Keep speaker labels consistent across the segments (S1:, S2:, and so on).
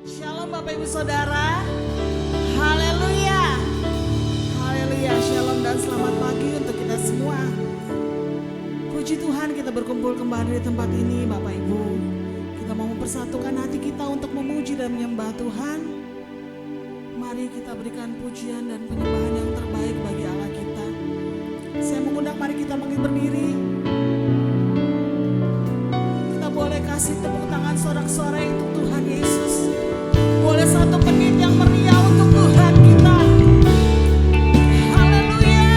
S1: Shalom Bapak Ibu Saudara. Haleluya. Haleluya. Shalom dan selamat pagi untuk kita semua. Puji Tuhan, kita berkumpul kembali di tempat ini Bapak Ibu. Kita mau mempersatukan hati kita untuk memuji dan menyembah Tuhan. Mari kita berikan pujian dan penyembahan yang terbaik bagi Allah kita. Saya mengundang, mari kita bangkit berdiri. Kita boleh kasih tepuk tangan sorak-sorai untuk Tuhan Yesus. Boleh satu menit yang meriah untuk Tuhan kita. Haleluya.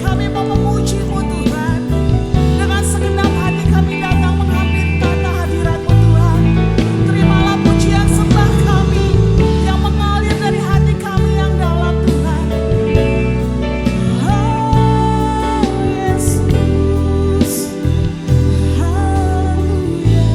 S1: Kami mau memuji-Mu Tuhan. Dengan segenap hati kami datang menghampirkan hadirat-Mu Tuhan. Terimalah pujian sembah kami yang mengalir dari hati kami yang dalam Tuhan. Oh Yesus. Haleluya.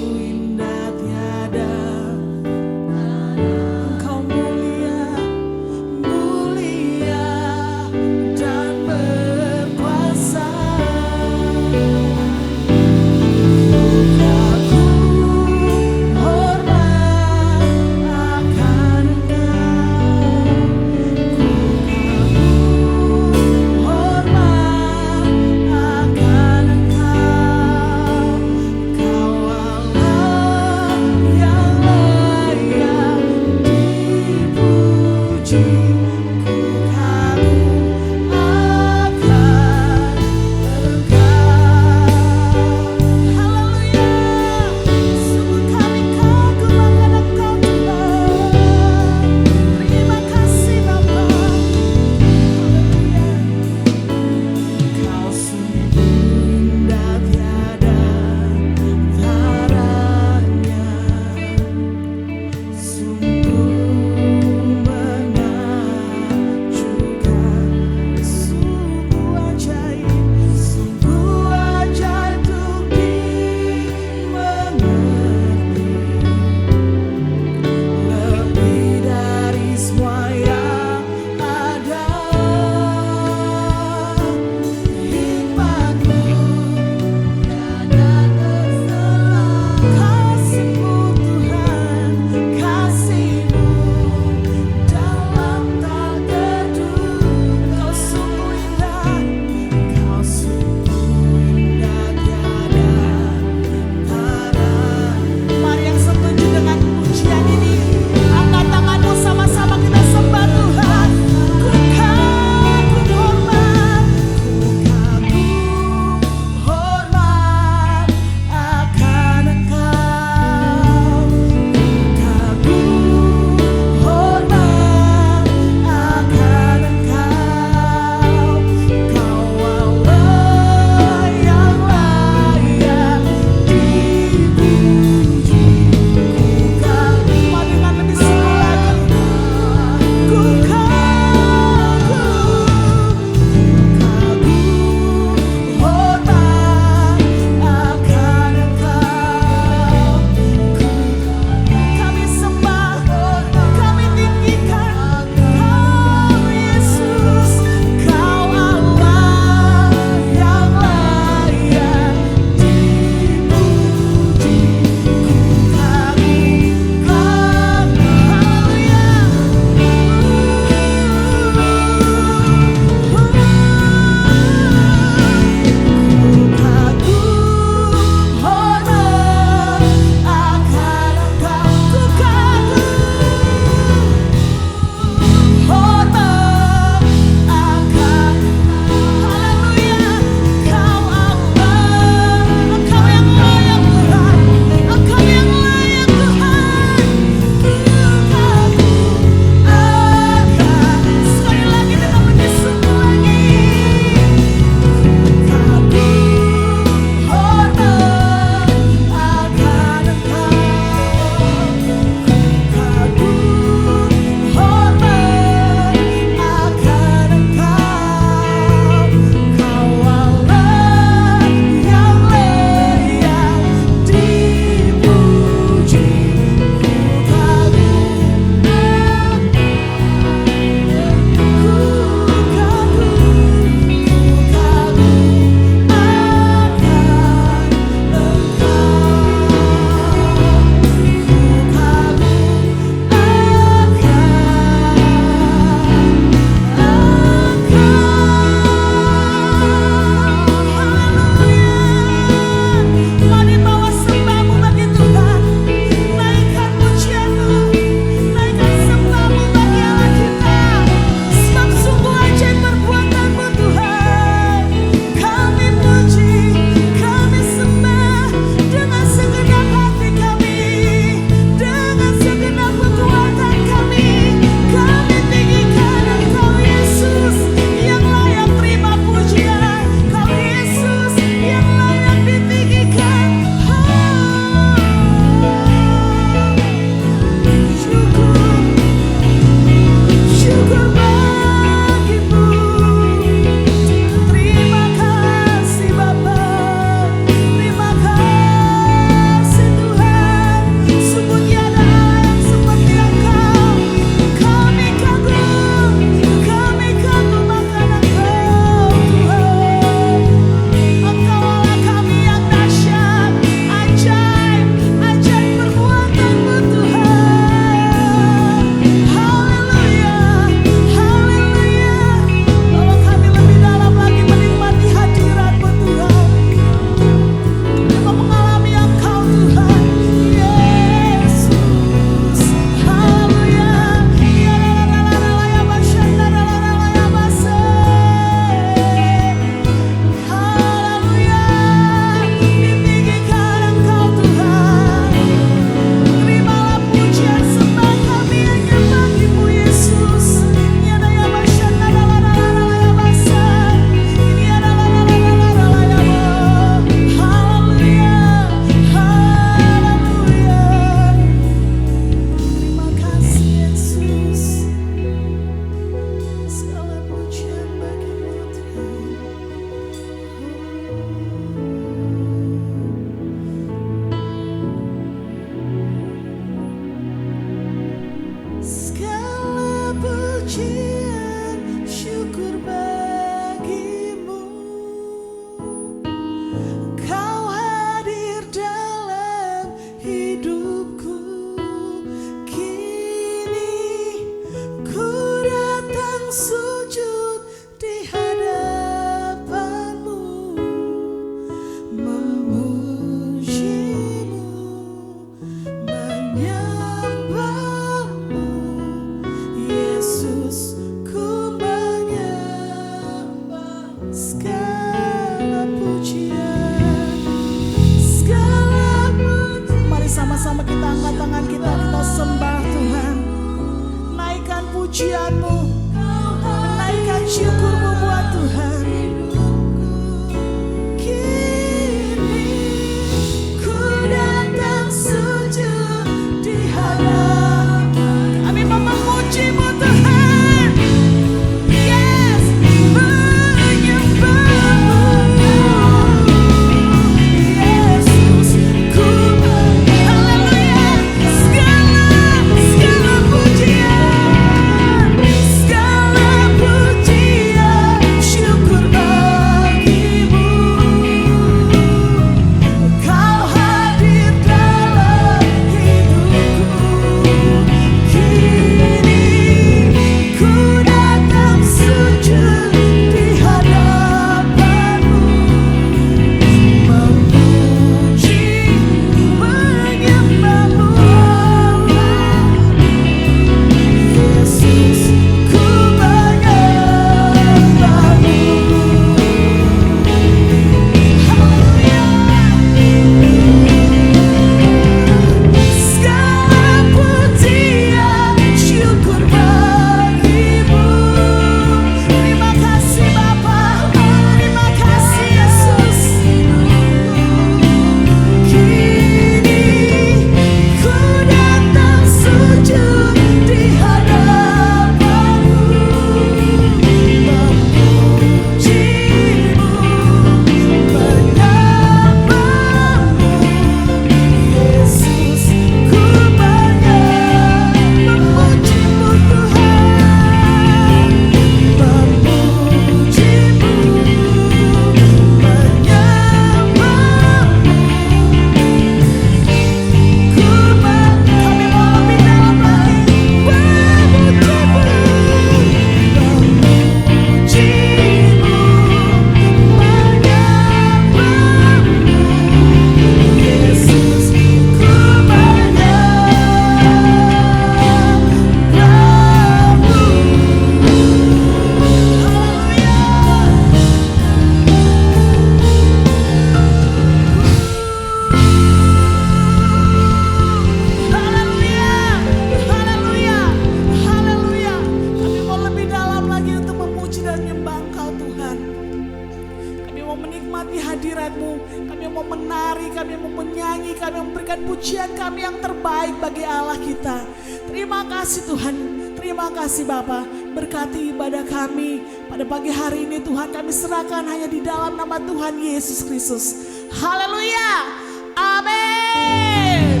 S1: menari, kami mau menyanyi, kami memberikan pujian kami yang terbaik bagi Allah kita. Terima kasih Tuhan, terima kasih Bapa. Berkati ibadah kami pada pagi hari ini Tuhan, kami serahkan hanya di dalam nama Tuhan Yesus Kristus. Haleluya, amin.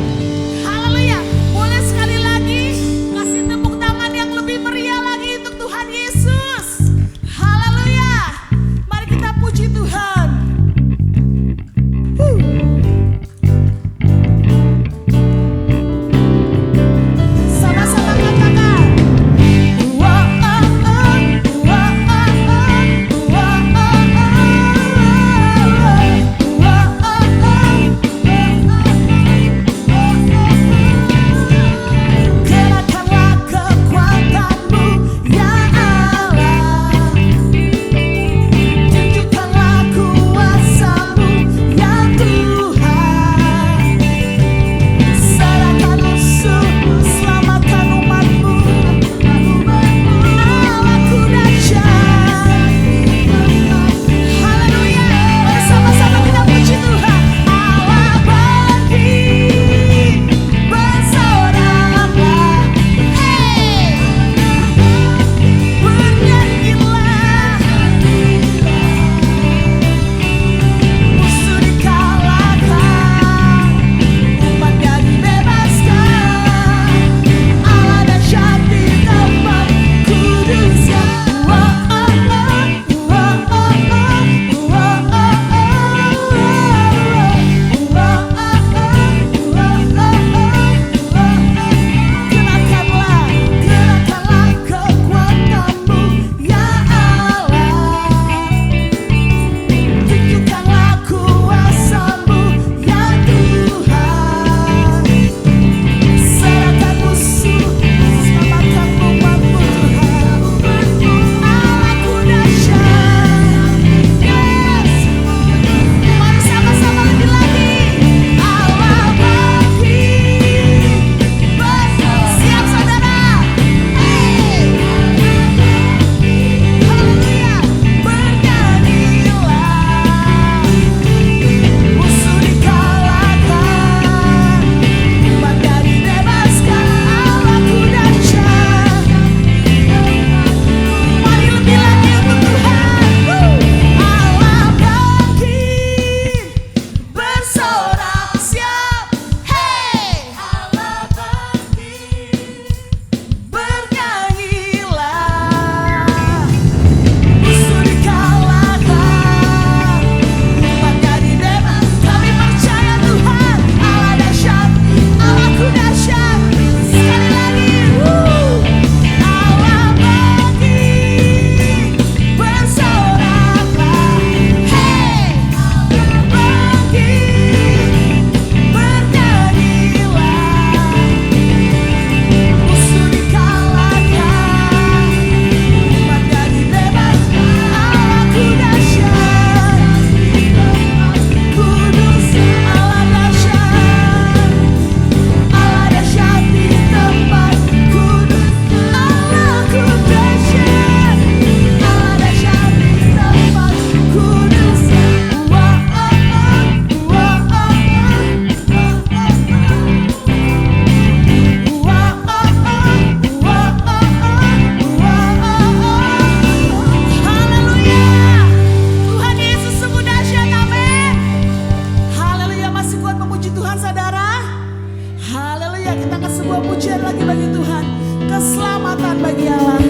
S1: Haleluya. Boleh sekali lagi kasih tepuk tangan yang lebih meriah lagi untuk Tuhan Yesus. Haleluya. Mari kita puji Tuhan. Sama-sama katakan.
S2: Menyatakan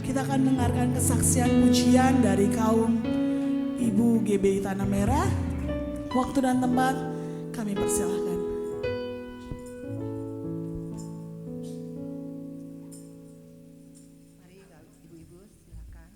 S1: Kita akan mendengarkan kesaksian pujian dari kaum Ibu GBI Tanah Merah. Waktu dan tempat kami persilahkan.
S2: Mari ibu-ibu silakan.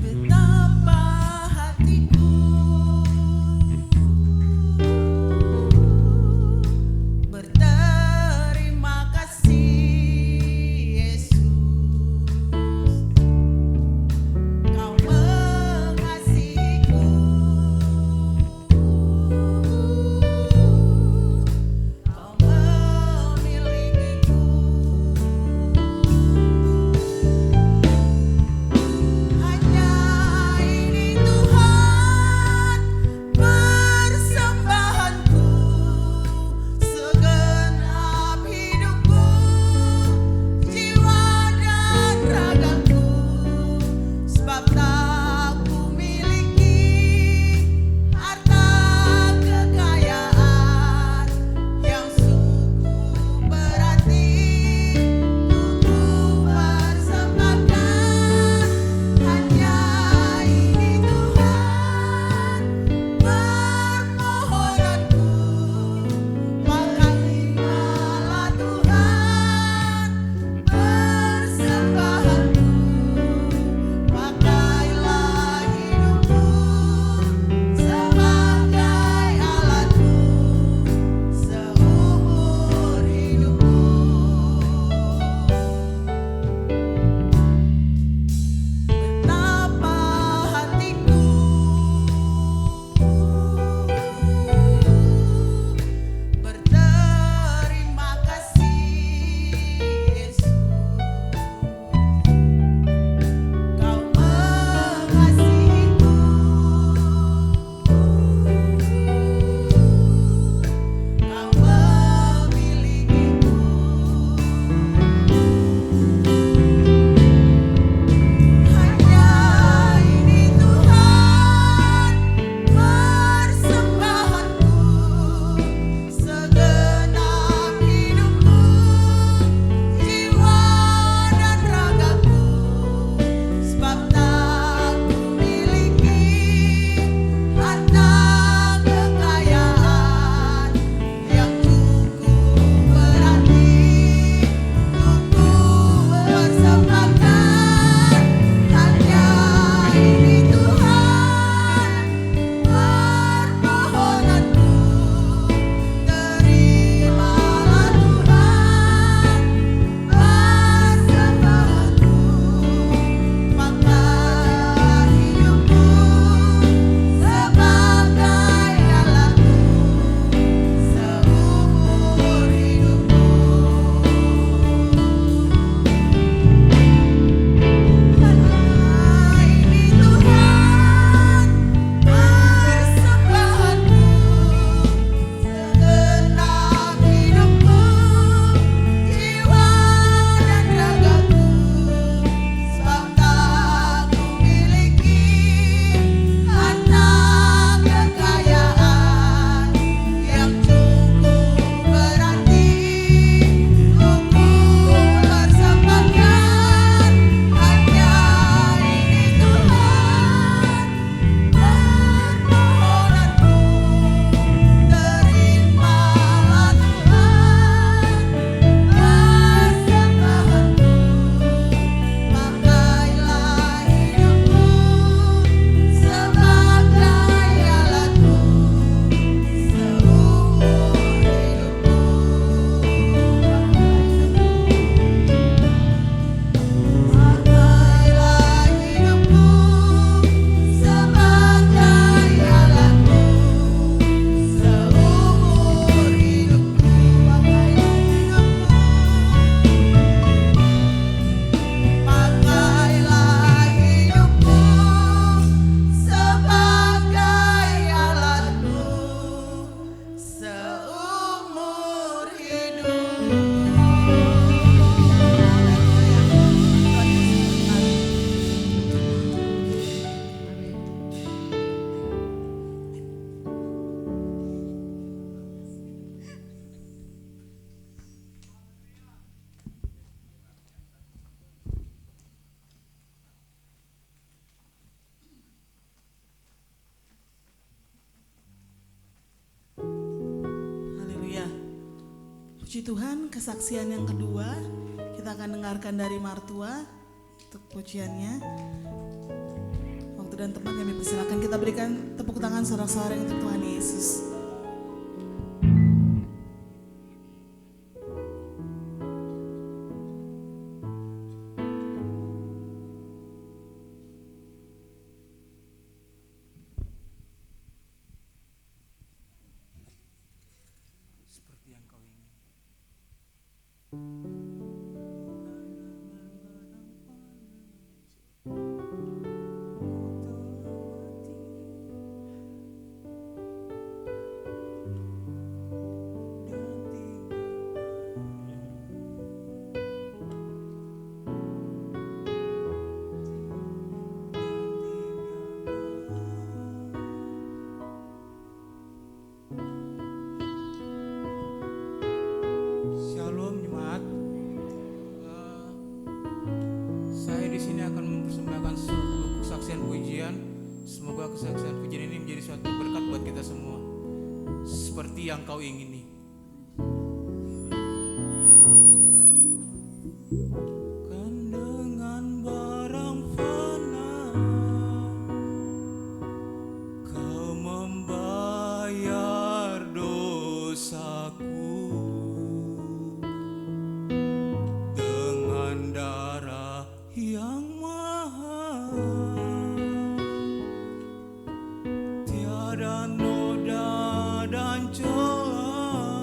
S1: Betapa Puji Tuhan, kesaksian yang kedua kita akan dengarkan dari Martua untuk pujiannya. Waktu dan tempat kami persilakan, kita berikan tepuk tangan sorak-sorai untuk Tuhan Yesus.
S3: Seperti yang kau ingin. Shalom jemaat. Saya di sini akan mempersembahkan suatu kesaksian pujian. Semoga kesaksian pujian ini menjadi suatu berkat buat kita semua. Seperti yang kau ingini. Kan dengan barang fana kau membayar dosaku. Dengan darah yang mahal, tiada noda dan celah.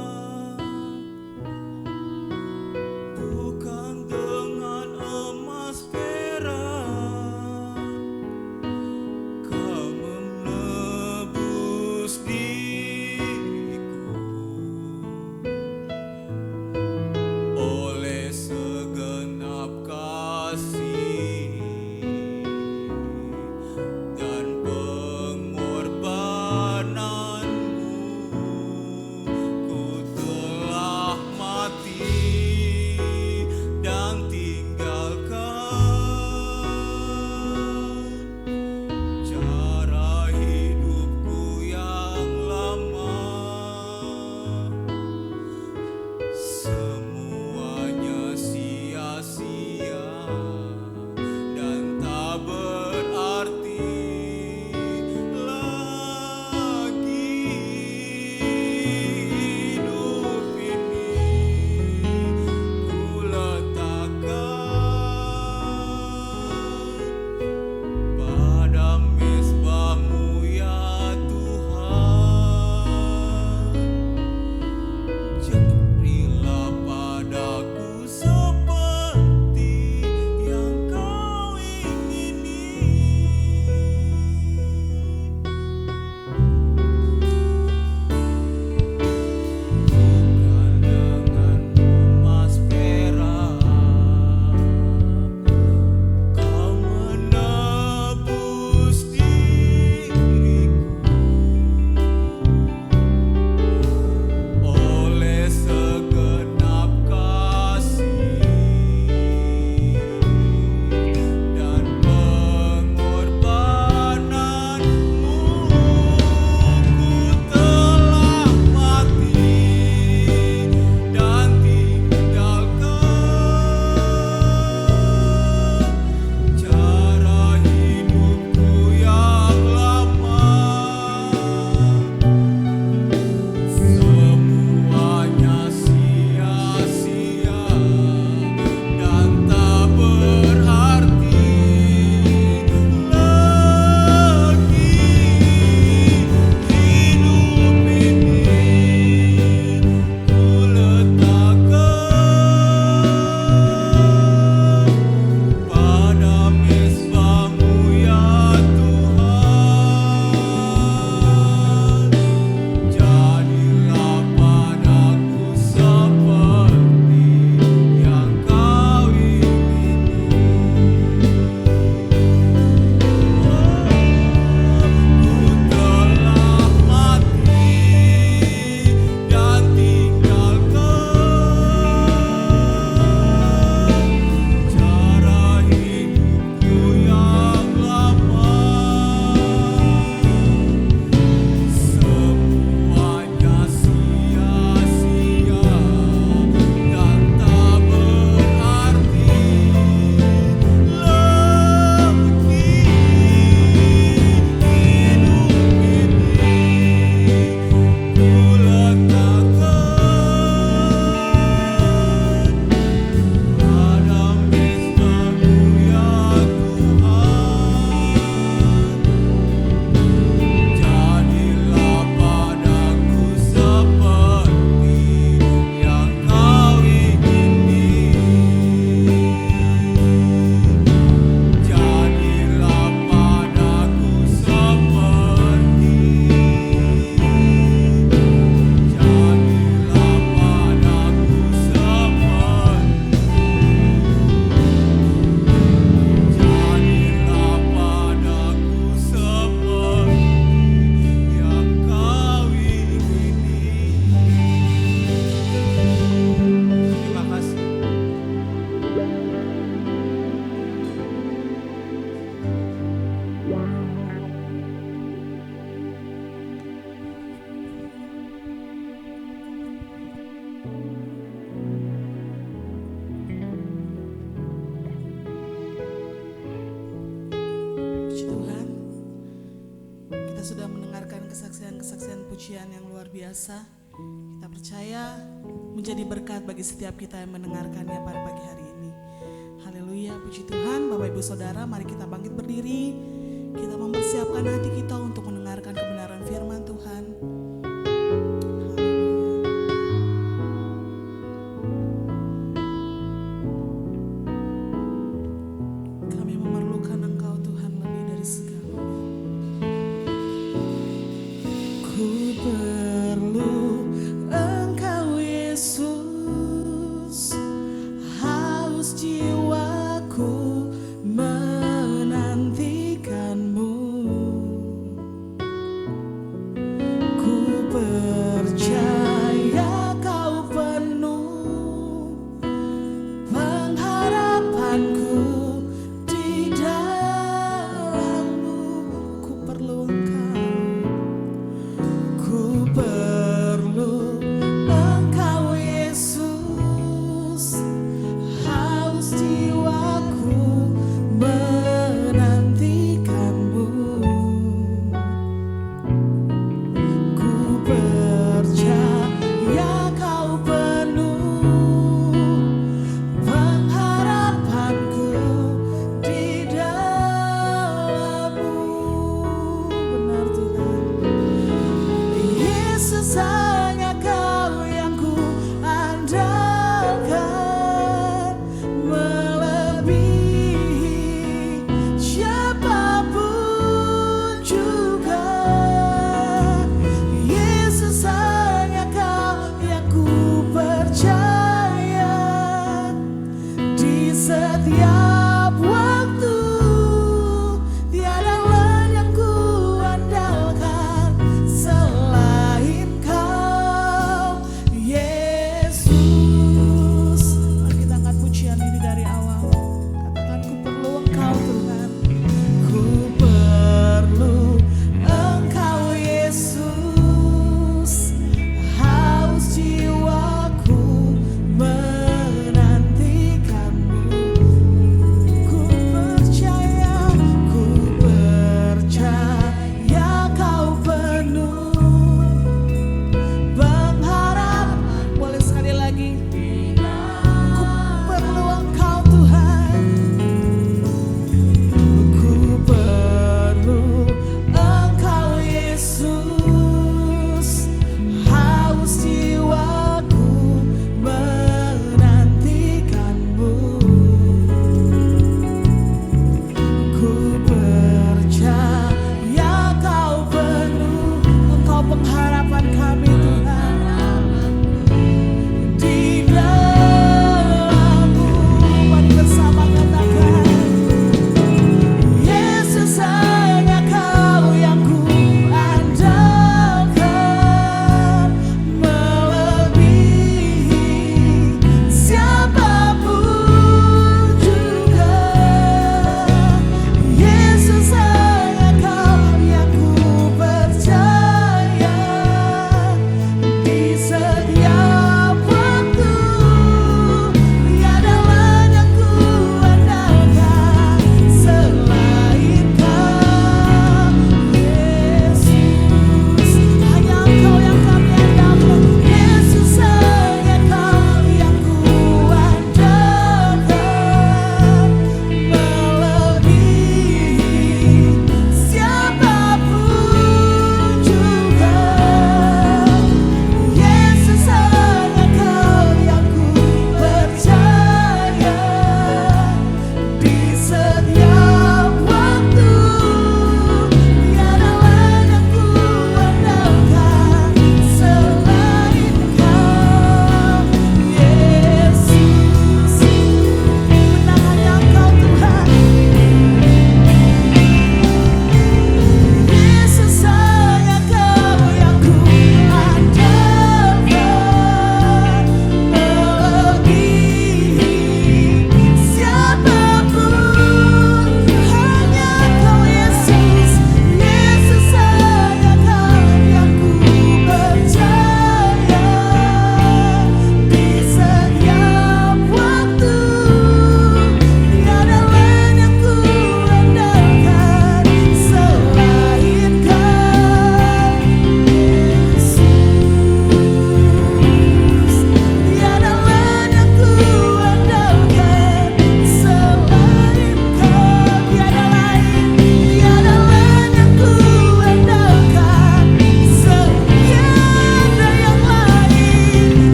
S1: pujian yang luar biasa. Kita percaya menjadi berkat bagi setiap kita yang mendengarkannya pada pagi hari ini. Haleluya, puji Tuhan. Bapak Ibu Saudara, mari kita bangkit berdiri. Kita mempersiapkan hati kita untuk mendengarkan kebenaran firman Tuhan. Kami memerlukan Engkau Tuhan lebih dari segalanya. Ku perlu Engkau Yesus, haus jiwaku menantikanmu.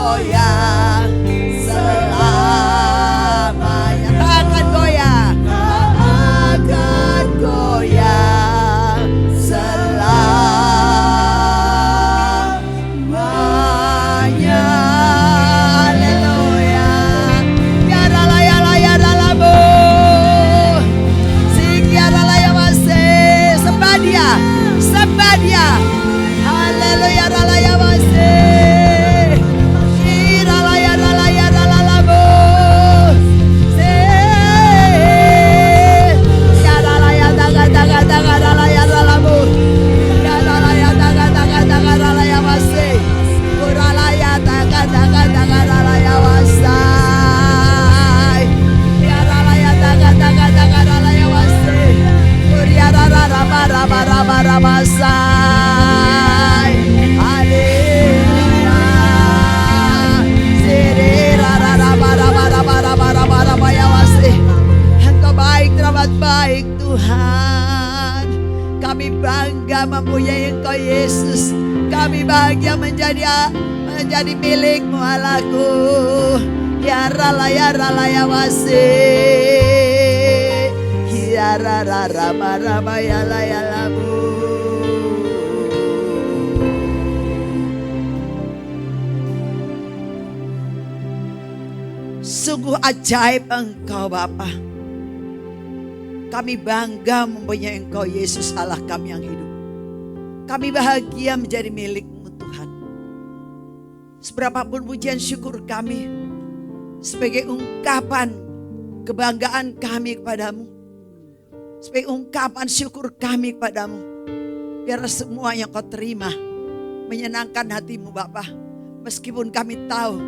S4: goyang selamanya. Tak akan goyang, tak akan goyang selamanya. Haleluya. Ya dalah ya lah ya dalah bu. Sing ya dalah ya masih. Sembah dia, sembah dia. Haleluya dalah ya masih. Dalah ya dalah la bu. Ya dalah ya daga dalah ya dalah bu. Ya dalah ya daga dalah ya masih. Dalah ya daga dalah ya masai. Ya dalah ya daga dalah ya masih. Ya dalah masai. Haleluya. Engkau baik, teramat baik Tuhan. Kami bangga mempunyai Engkau Yesus. Kami bahagia menjadi milik-Mu Allahku. Ya rala ya masih. Ya rara rama ya la ya labu. Sungguh ajaib Engkau Bapa. Kami bangga mempunyai Engkau Yesus Allah kami yang hidup. Kami bahagia menjadi milik-Mu Tuhan. Seberapapun pujian syukur kami sebagai ungkapan kebanggaan kami kepadamu, sebagai ungkapan syukur kami kepadamu. Biar semua yang Kau terima menyenangkan hati-Mu Bapa. Meskipun kami tahu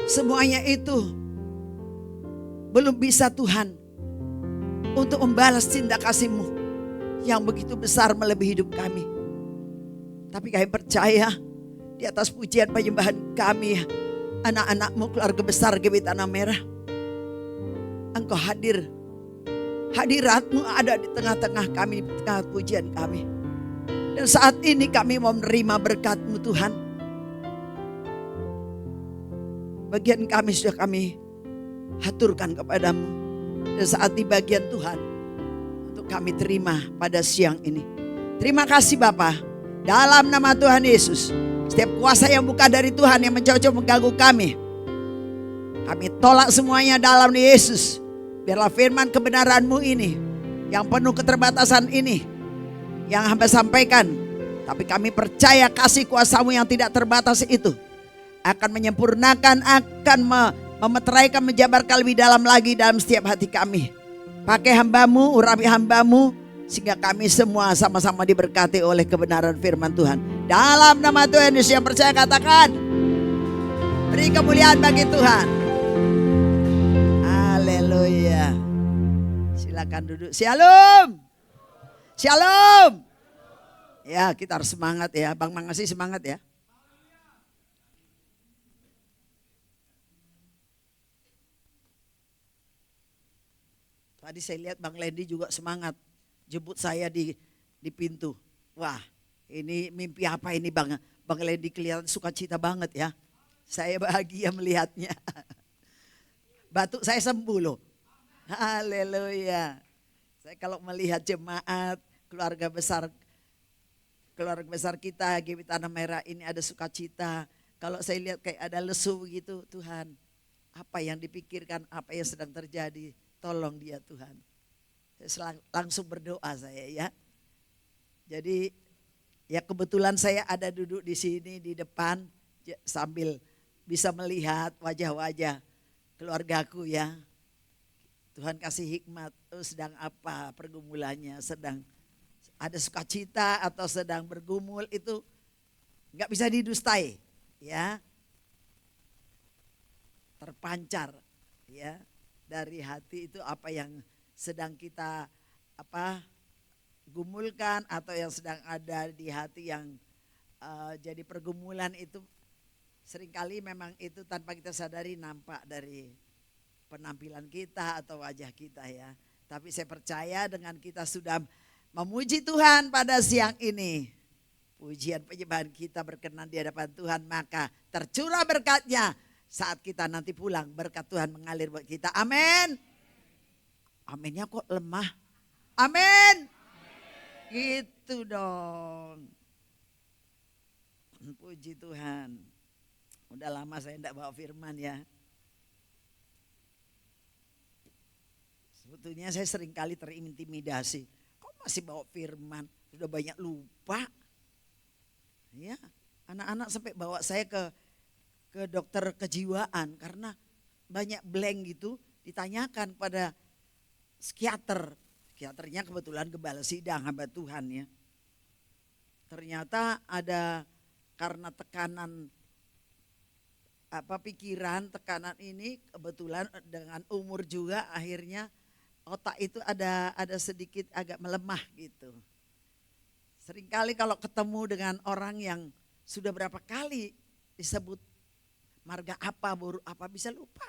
S4: semuanya itu belum bisa Tuhan untuk membalas cinta kasih-Mu yang begitu besar melebihi hidup kami. Tapi kami percaya di atas pujian penyembahan kami, anak-anak-Mu, keluarga besar GBI Tanah Merah, Engkau hadir. Hadirat-Mu ada di tengah-tengah kami, di tengah pujian kami. Dan saat ini kami mau menerima berkat-Mu Tuhan. Bagian kami sudah kami haturkan kepadamu. Dan saat di bagian Tuhan untuk kami terima pada siang ini. Terima kasih Bapa. Dalam nama Tuhan Yesus, setiap kuasa yang bukan dari Tuhan yang mencoba mengganggu kami, kami tolak semuanya dalam Yesus. Biarlah firman kebenaran-Mu ini, yang penuh keterbatasan ini, yang hamba sampaikan. Tapi kami percaya kasih kuasa-Mu yang tidak terbatas itu akan menyempurnakan, akan memeteraikan, menjabarkan lebih dalam lagi dalam setiap hati kami. Pakai hamba-Mu, urapi hamba-Mu, sehingga kami semua sama-sama diberkati oleh kebenaran firman Tuhan. Dalam nama Tuhan Yesus, yang percaya katakan, beri kemuliaan bagi Tuhan. Haleluya. Silakan duduk. Shalom. Shalom. Ya, kita harus semangat ya. Bang Mangasi semangat ya. Tadi saya lihat Bang Lendi juga semangat jemput saya di pintu. Wah, ini mimpi apa ini Bang? Bang Lendi kelihatan sukacita banget ya. Saya bahagia melihatnya. Batuk saya sembuh loh. Haleluya. Saya kalau melihat jemaat keluarga besar kita GBI Tanah Merah ini ada sukacita. Kalau saya lihat kayak ada lesu begitu, Tuhan, apa yang dipikirkan, apa yang sedang terjadi, tolong dia Tuhan. Saya langsung berdoa saya ya. Jadi ya kebetulan saya ada duduk di sini di depan sambil bisa melihat wajah-wajah keluargaku ya. Tuhan kasih hikmat, sedang apa pergumulannya, sedang ada sukacita atau sedang bergumul, itu nggak bisa didustai ya. Terpancar ya dari hati itu apa yang sedang kita gumulkan atau yang sedang ada di hati yang jadi pergumulan itu seringkali memang itu tanpa kita sadari nampak dari penampilan kita atau wajah kita ya. Tapi saya percaya dengan kita sudah memuji Tuhan pada siang ini, pujian penyembahan kita berkenan di hadapan Tuhan, maka tercurah berkatnya saat kita nanti pulang. Berkat Tuhan mengalir buat kita. Amin. Aminnya kok lemah. Amin. Gitu dong. Puji Tuhan. Udah lama saya tidak bawa firman ya. Sebetulnya saya sering kali terintimidasi. Kok masih bawa firman? Sudah banyak lupa. Ya, anak-anak sampai bawa saya ke dokter kejiwaan karena banyak blank gitu, ditanyakan pada psikiater. Psikiaternya kebetulan gembala sidang hamba Tuhan ya. Ternyata ada karena tekanan pikiran, tekanan ini kebetulan dengan umur juga akhirnya otak itu ada sedikit agak melemah gitu. Seringkali kalau ketemu dengan orang yang sudah berapa kali disebut marga apa, buruk apa, bisa lupa.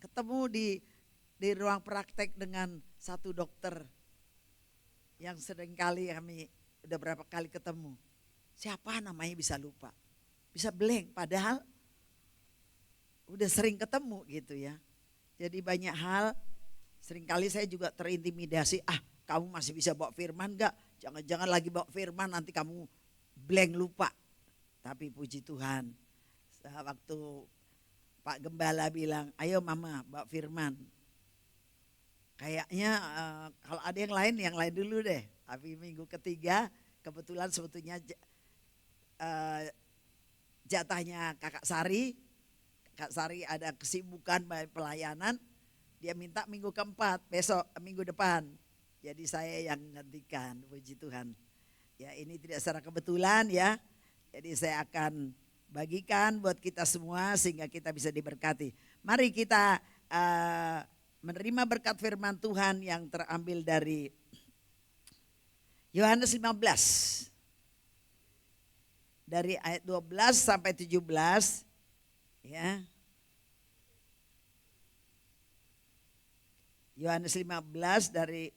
S4: Ketemu di ruang praktek dengan satu dokter yang seringkali kami udah berapa kali ketemu. Siapa namanya bisa lupa, bisa blank padahal udah sering ketemu gitu ya. Jadi banyak hal, seringkali saya juga terintimidasi, kamu masih bisa bawa firman gak? Jangan-jangan lagi bawa firman nanti kamu blank lupa. Tapi puji Tuhan, waktu Pak Gembala bilang, ayo mama bawa firman. Kayaknya kalau ada yang lain dulu deh. Tapi minggu ketiga kebetulan sebetulnya jatahnya Kakak Sari. Kak Sari ada kesibukan pelayanan. Dia minta minggu keempat, besok minggu depan. Jadi saya yang gantikan, puji Tuhan. Ya ini tidak secara kebetulan ya. Jadi saya akan bagikan buat kita semua sehingga kita bisa diberkati. Mari kita menerima berkat firman Tuhan yang terambil dari Yohanes 15. Dari ayat 12 sampai 17 ya. Yohanes 15 dari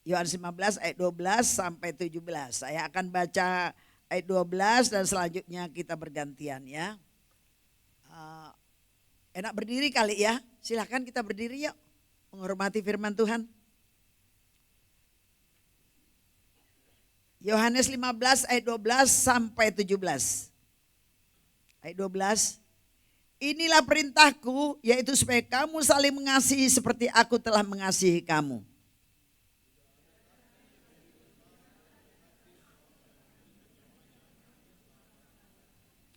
S4: Yohanes 15 ayat 12 sampai 17. Saya akan baca ayat 12 dan selanjutnya kita bergantian ya. Enak berdiri kali ya. Silakan kita berdiri yuk. Menghormati firman Tuhan. Yohanes 15 ayat 12 sampai 17. Ayat 12. Inilah perintahku, yaitu supaya kamu saling mengasihi seperti aku telah mengasihi kamu.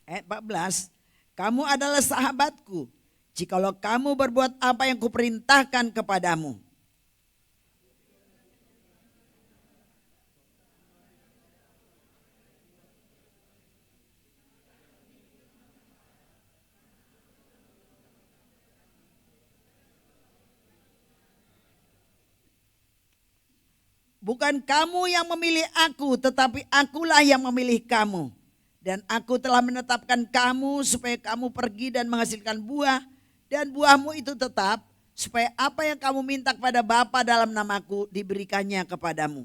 S4: Ayat 14. Kamu adalah sahabatku, jikalau kamu berbuat apa yang kuperintahkan kepadamu. Bukan kamu yang memilih aku, tetapi akulah yang memilih kamu. Dan aku telah menetapkan kamu supaya kamu pergi dan menghasilkan buah. Dan buahmu itu tetap, supaya apa yang kamu minta kepada Bapa dalam namaku diberikannya kepadamu.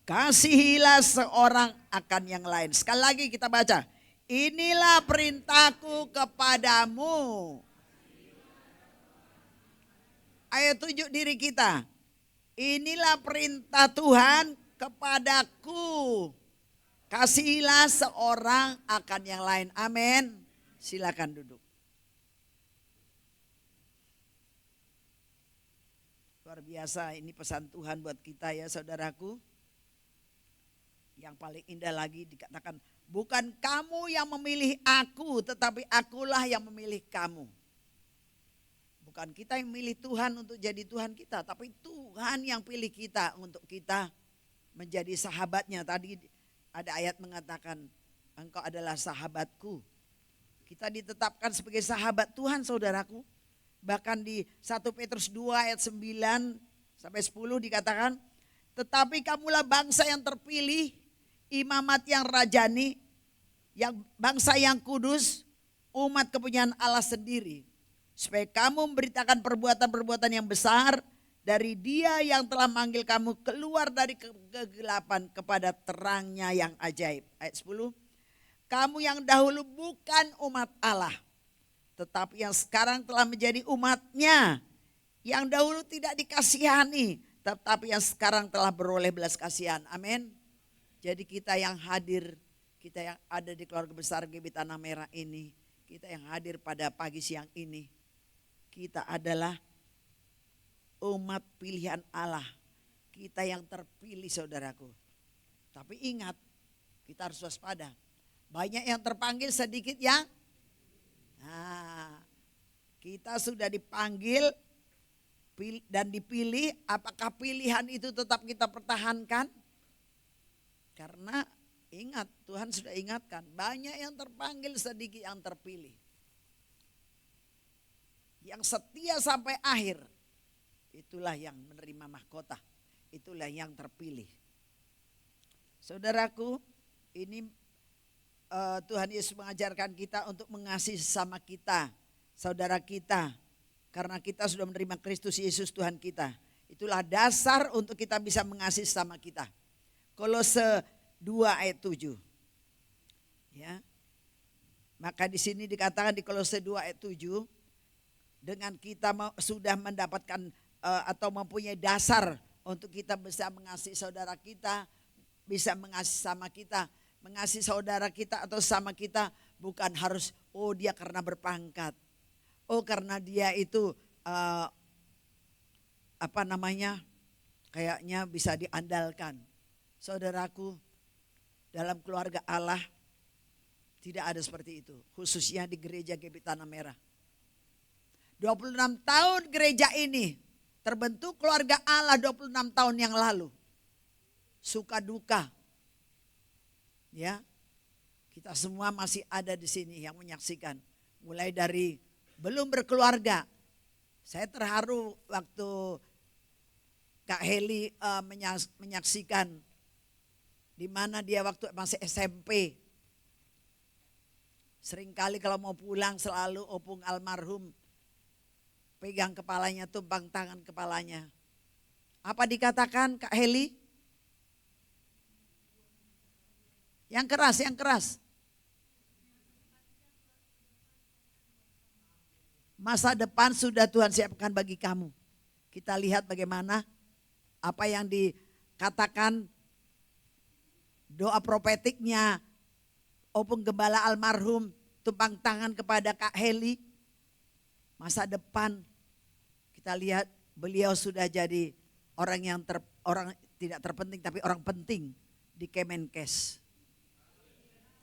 S4: Kasihilah seorang akan yang lain. Sekali lagi kita baca. Inilah perintahku kepadamu. Ayo tunjuk diri kita. Inilah perintah Tuhan kepadaku. Kasihilah seorang akan yang lain. Amin. Silakan duduk. Luar biasa ini pesan Tuhan buat kita ya saudaraku. Yang paling indah lagi dikatakan, bukan kamu yang memilih aku, tetapi akulah yang memilih kamu. Bukan kita yang memilih Tuhan untuk jadi Tuhan kita, tapi Tuhan yang pilih kita untuk kita menjadi sahabatnya. Tadi ada ayat mengatakan, engkau adalah sahabatku. Kita ditetapkan sebagai sahabat Tuhan saudaraku. Bahkan di 1 Petrus 2 ayat 9 sampai 10 dikatakan, tetapi kamulah bangsa yang terpilih, imamat yang rajani, yang bangsa yang kudus, umat kepunyaan Allah sendiri. Supaya kamu memberitakan perbuatan-perbuatan yang besar dari Dia yang telah manggil kamu keluar dari kegelapan kepada terangnya yang ajaib. Ayat 10. Kamu yang dahulu bukan umat Allah, tetapi yang sekarang telah menjadi umat-Nya. Yang dahulu tidak dikasihani, tetapi yang sekarang telah beroleh belas kasihan. Amin. Jadi kita yang hadir, kita yang ada di keluarga besar GB Tanah Merah ini, kita yang hadir pada pagi siang ini, kita adalah umat pilihan Allah. Kita yang terpilih, saudaraku. Tapi ingat, kita harus waspada. Banyak yang terpanggil, sedikit yang kita sudah dipanggil dan dipilih. Apakah pilihan itu tetap kita pertahankan? Karena ingat, Tuhan sudah ingatkan, banyak yang terpanggil, sedikit yang terpilih. Yang setia sampai akhir, itulah yang menerima mahkota, itulah yang terpilih. Saudaraku, ini Tuhan Yesus mengajarkan kita untuk mengasihi sesama kita, saudara kita. Karena kita sudah menerima Kristus Yesus Tuhan kita. Itulah dasar untuk kita bisa mengasihi sesama kita. Kolose 2 ayat 7. Ya. Maka di sini dikatakan di Kolose 2 ayat 7, dengan kita sudah mendapatkan atau mempunyai dasar untuk kita bisa mengasihi saudara kita, bisa mengasihi sama kita. Mengasihi saudara kita atau sama kita bukan harus dia karena berpangkat. Karena dia itu kayaknya bisa diandalkan. Saudaraku, dalam keluarga Allah tidak ada seperti itu. Khususnya di gereja GB Tanah Merah. 26 tahun gereja ini terbentuk keluarga Allah 26 tahun yang lalu. Suka duka. Ya. Kita semua masih ada di sini yang menyaksikan. Mulai dari belum berkeluarga. Saya terharu waktu Kak Heli menyaksikan di mana dia waktu masih SMP. Seringkali kalau mau pulang selalu opung almarhum pegang kepalanya, tumpang tangan kepalanya. Apa dikatakan Kak Heli? Yang keras, yang keras. Masa depan sudah Tuhan siapkan bagi kamu. Kita lihat bagaimana apa yang dikatakan doa profetiknya opung gembala almarhum tumpang tangan kepada Kak Heli. Masa depan kita lihat beliau sudah jadi orang yang orang tidak terpenting tapi orang penting di Kemenkes.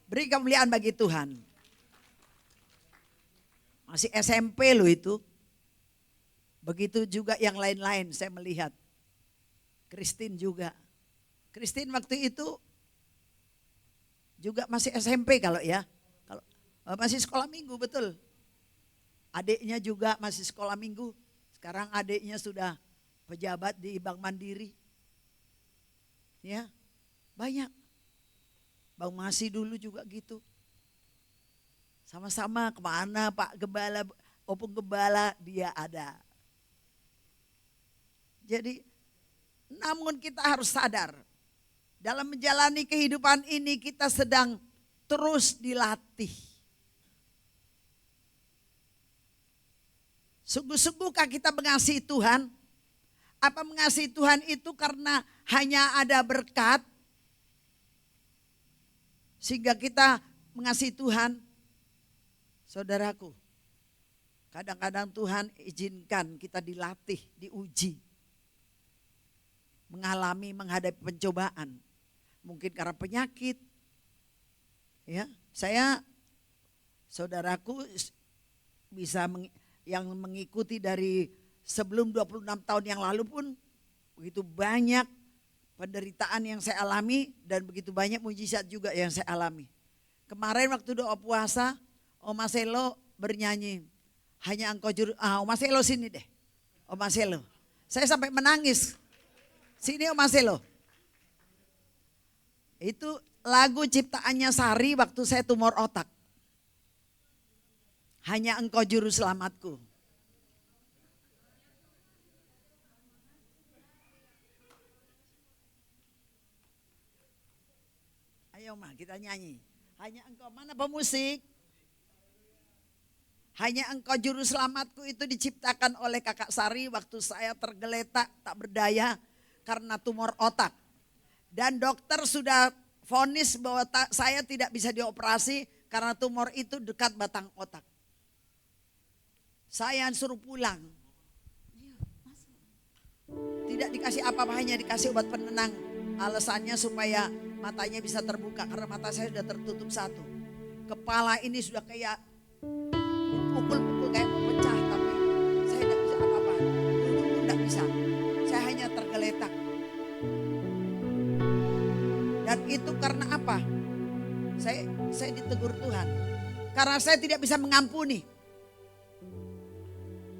S4: Beri kemuliaan bagi Tuhan. Masih SMP loh itu. Begitu juga yang lain-lain saya melihat. Christine juga. Christine waktu itu juga masih SMP kalau ya. Kalau masih sekolah minggu betul. Adiknya juga masih sekolah minggu. Sekarang adiknya sudah pejabat di Bank Mandiri. Ya, banyak. Bang Masih dulu juga gitu. Sama-sama kemana Pak Gembala, opung Gembala dia ada. Jadi namun kita harus sadar. Dalam menjalani kehidupan ini kita sedang terus dilatih. Sungguh-sungguhkah kita mengasihi Tuhan? Apa mengasihi Tuhan itu karena hanya ada berkat? Sehingga kita mengasihi Tuhan. Saudaraku, kadang-kadang Tuhan izinkan kita dilatih, diuji. Menghadapi pencobaan. Mungkin karena penyakit. Ya, saudaraku bisa yang mengikuti dari sebelum 26 tahun yang lalu pun begitu banyak penderitaan yang saya alami dan begitu banyak mujizat juga yang saya alami. Kemarin waktu doa puasa, Oma Selo bernyanyi, hanya engkau juru, Oma Selo sini deh, Oma Selo. Saya sampai menangis, sini Oma Selo. Itu lagu ciptaannya Sari waktu saya tumor otak. Hanya engkau juru selamatku. Ayo Ma, kita nyanyi. Hanya Engkau, mana pemusik? Hanya Engkau juru selamatku itu diciptakan oleh Kakak Sari waktu saya tergeletak tak berdaya karena tumor otak. Dan dokter sudah vonis bahwa saya tidak bisa dioperasi karena tumor itu dekat batang otak. Saya suruh pulang. Tidak dikasih apa-apa, hanya dikasih obat penenang. Alasannya supaya matanya bisa terbuka karena mata saya sudah tertutup satu. Kepala ini sudah kayak pukul-pukul kayak mau pecah, tapi saya tidak bisa apa-apa. Duduk pun tidak bisa. Saya hanya tergeletak. Dan itu karena apa? Saya ditegur Tuhan. Karena saya tidak bisa mengampuni.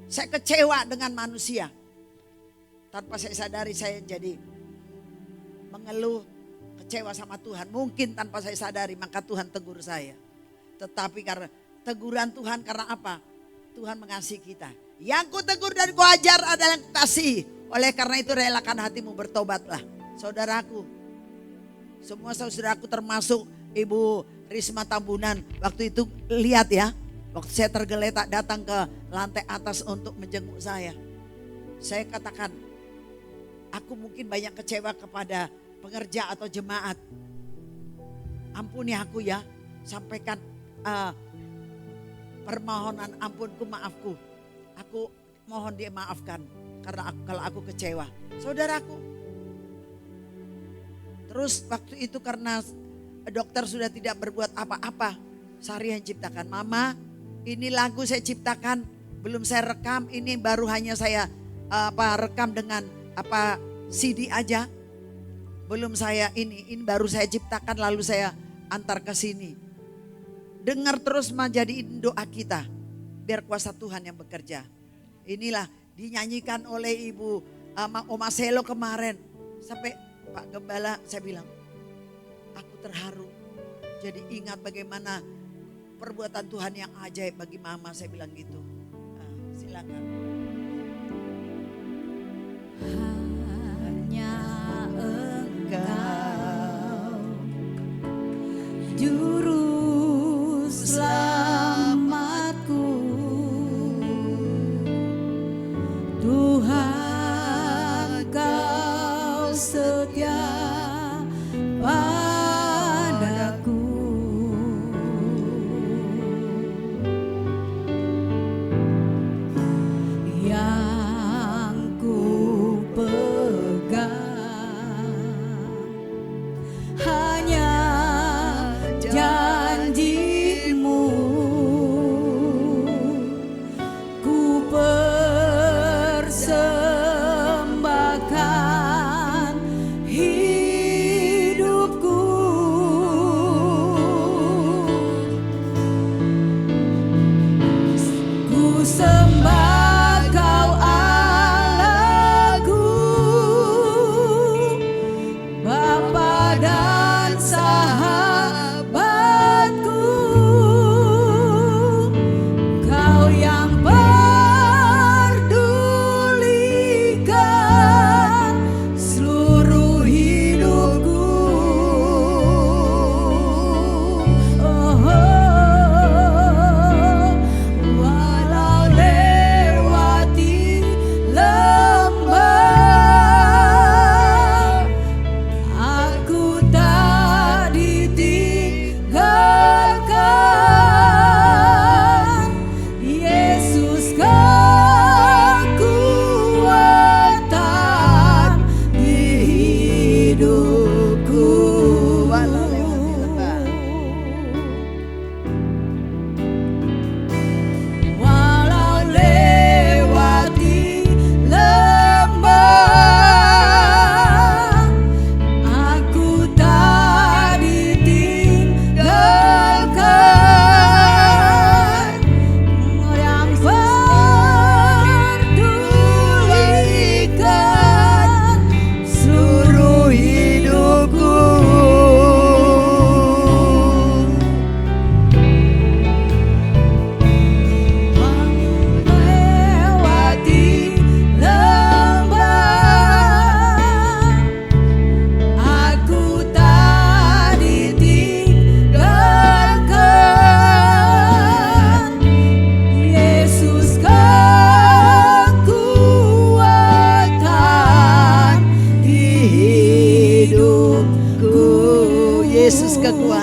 S4: Saya kecewa dengan manusia. Tanpa saya sadari saya jadi mengeluh, kecewa sama Tuhan. Mungkin tanpa saya sadari maka Tuhan tegur saya. Tetapi karena teguran Tuhan karena apa? Tuhan mengasihi kita. Yang ku tegur dan ku ajar adalah yang ku kasih. Oleh karena itu relakan hatimu, bertobatlah. Saudaraku, semua saudaraku termasuk Ibu Risma Tambunan. Waktu itu lihat ya, waktu saya tergeletak datang ke lantai atas untuk menjenguk saya. Saya katakan, aku mungkin banyak kecewa kepada pengerja atau jemaat. Ampuni aku ya, sampaikan permohonan ampunku, maafku. Aku mohon dia maafkan karena kalau aku kecewa. Saudaraku, terus waktu itu karena dokter sudah tidak berbuat apa-apa, Sari yang ciptakan. Mama, ini lagu saya ciptakan, belum saya rekam, ini baru hanya saya rekam dengan CD aja. Belum saya ini baru saya ciptakan lalu saya antar ke sini. Dengar terus menjadiin doa kita, biar kuasa Tuhan yang bekerja. Inilah dinyanyikan oleh Ibu Oma Selo kemarin. Sampai Pak Gembala saya bilang, aku terharu. Jadi ingat bagaimana perbuatan Tuhan yang ajaib bagi Mama, saya bilang gitu. Silakan.
S2: Hanya Engkau juru selamatku, Tuhan Kau setia padaku. Yang ku pegang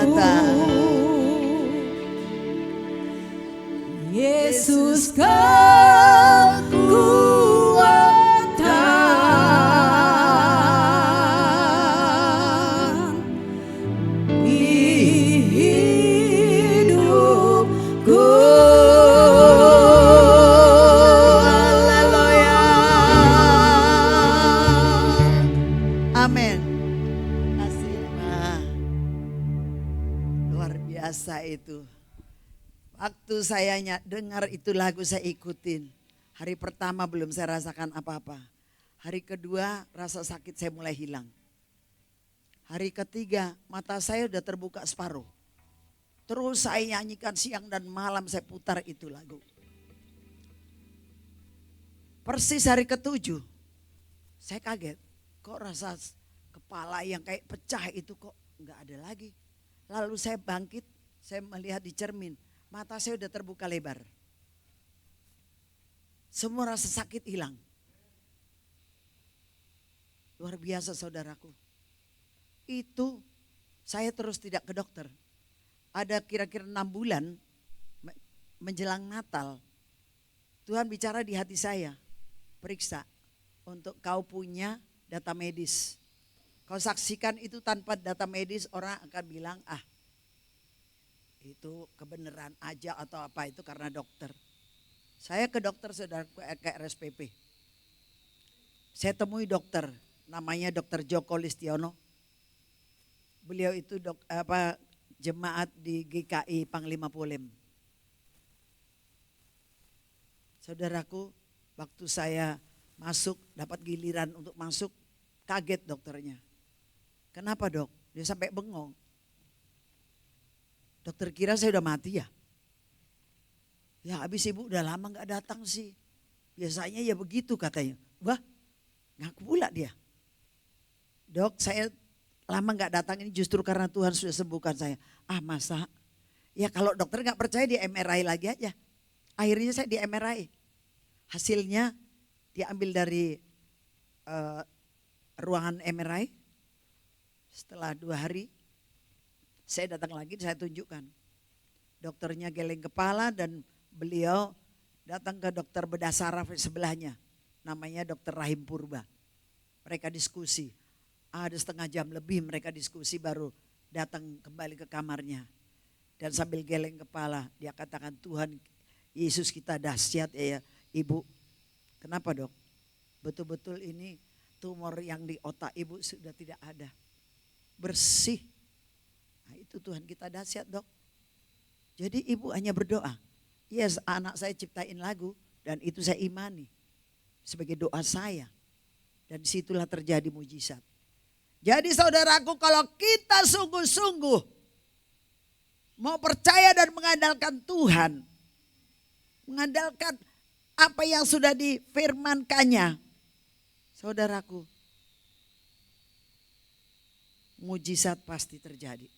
S4: kita.
S2: Yesus kekuatan di hidupku.
S4: Haleluya. Amin. Kasih Ma. Luar biasa itu. Waktu saya dengar itu lagu saya ikutin. Hari pertama belum saya rasakan apa-apa. Hari kedua rasa sakit saya mulai hilang. Hari ketiga mata saya udah terbuka separuh. Terus saya nyanyikan siang dan malam, saya putar itu lagu. Persis hari ketujuh saya kaget. Kok rasa kepala yang kayak pecah itu kok nggak ada lagi. Lalu saya bangkit, saya melihat di cermin. Mata saya udah terbuka lebar. Semua rasa sakit hilang. Luar biasa saudaraku. Itu saya terus tidak ke dokter. Ada kira-kira 6 bulan menjelang Natal. Tuhan bicara di hati saya. Periksa untuk kau punya data medis. Kau saksikan itu tanpa data medis, orang akan bilang itu kebenaran aja atau apa, itu karena dokter. Saya ke dokter saudara, ke RSPP. Saya temui dokter, namanya Dokter Joko Listiono. Beliau itu jemaat di GKI Panglima Polim. Saudaraku, waktu saya masuk, dapat giliran untuk masuk, kaget dokternya. Kenapa dok? Dia sampai bengong. Dokter kira saya udah mati ya? Ya habis ibu udah lama gak datang sih. Biasanya ya begitu katanya. Wah ngaku pula dia. Dok saya lama gak datang ini justru karena Tuhan sudah sembuhkan saya. Masa? Ya kalau dokter gak percaya di MRI lagi aja. Akhirnya saya di MRI. Hasilnya diambil dari ruangan MRI. Setelah 2 hari saya datang lagi, saya tunjukkan. Dokternya geleng kepala dan beliau datang ke dokter bedah saraf sebelahnya. Namanya Dokter Rahim Purba. Mereka diskusi. Ada setengah jam lebih mereka diskusi baru datang kembali ke kamarnya. Dan sambil geleng kepala dia katakan, Tuhan Yesus kita dahsyat ya ibu. Kenapa dok? Betul-betul ini tumor yang di otak ibu sudah tidak ada. Bersih. Nah, itu Tuhan kita dahsyat dok. Jadi ibu hanya berdoa. Yes, anak saya ciptain lagu dan itu saya imani sebagai doa saya. Dan disitulah terjadi mujizat. Jadi saudaraku, kalau kita sungguh-sungguh mau percaya dan mengandalkan Tuhan, mengandalkan apa yang sudah difirmankannya, saudaraku, mujizat pasti terjadi.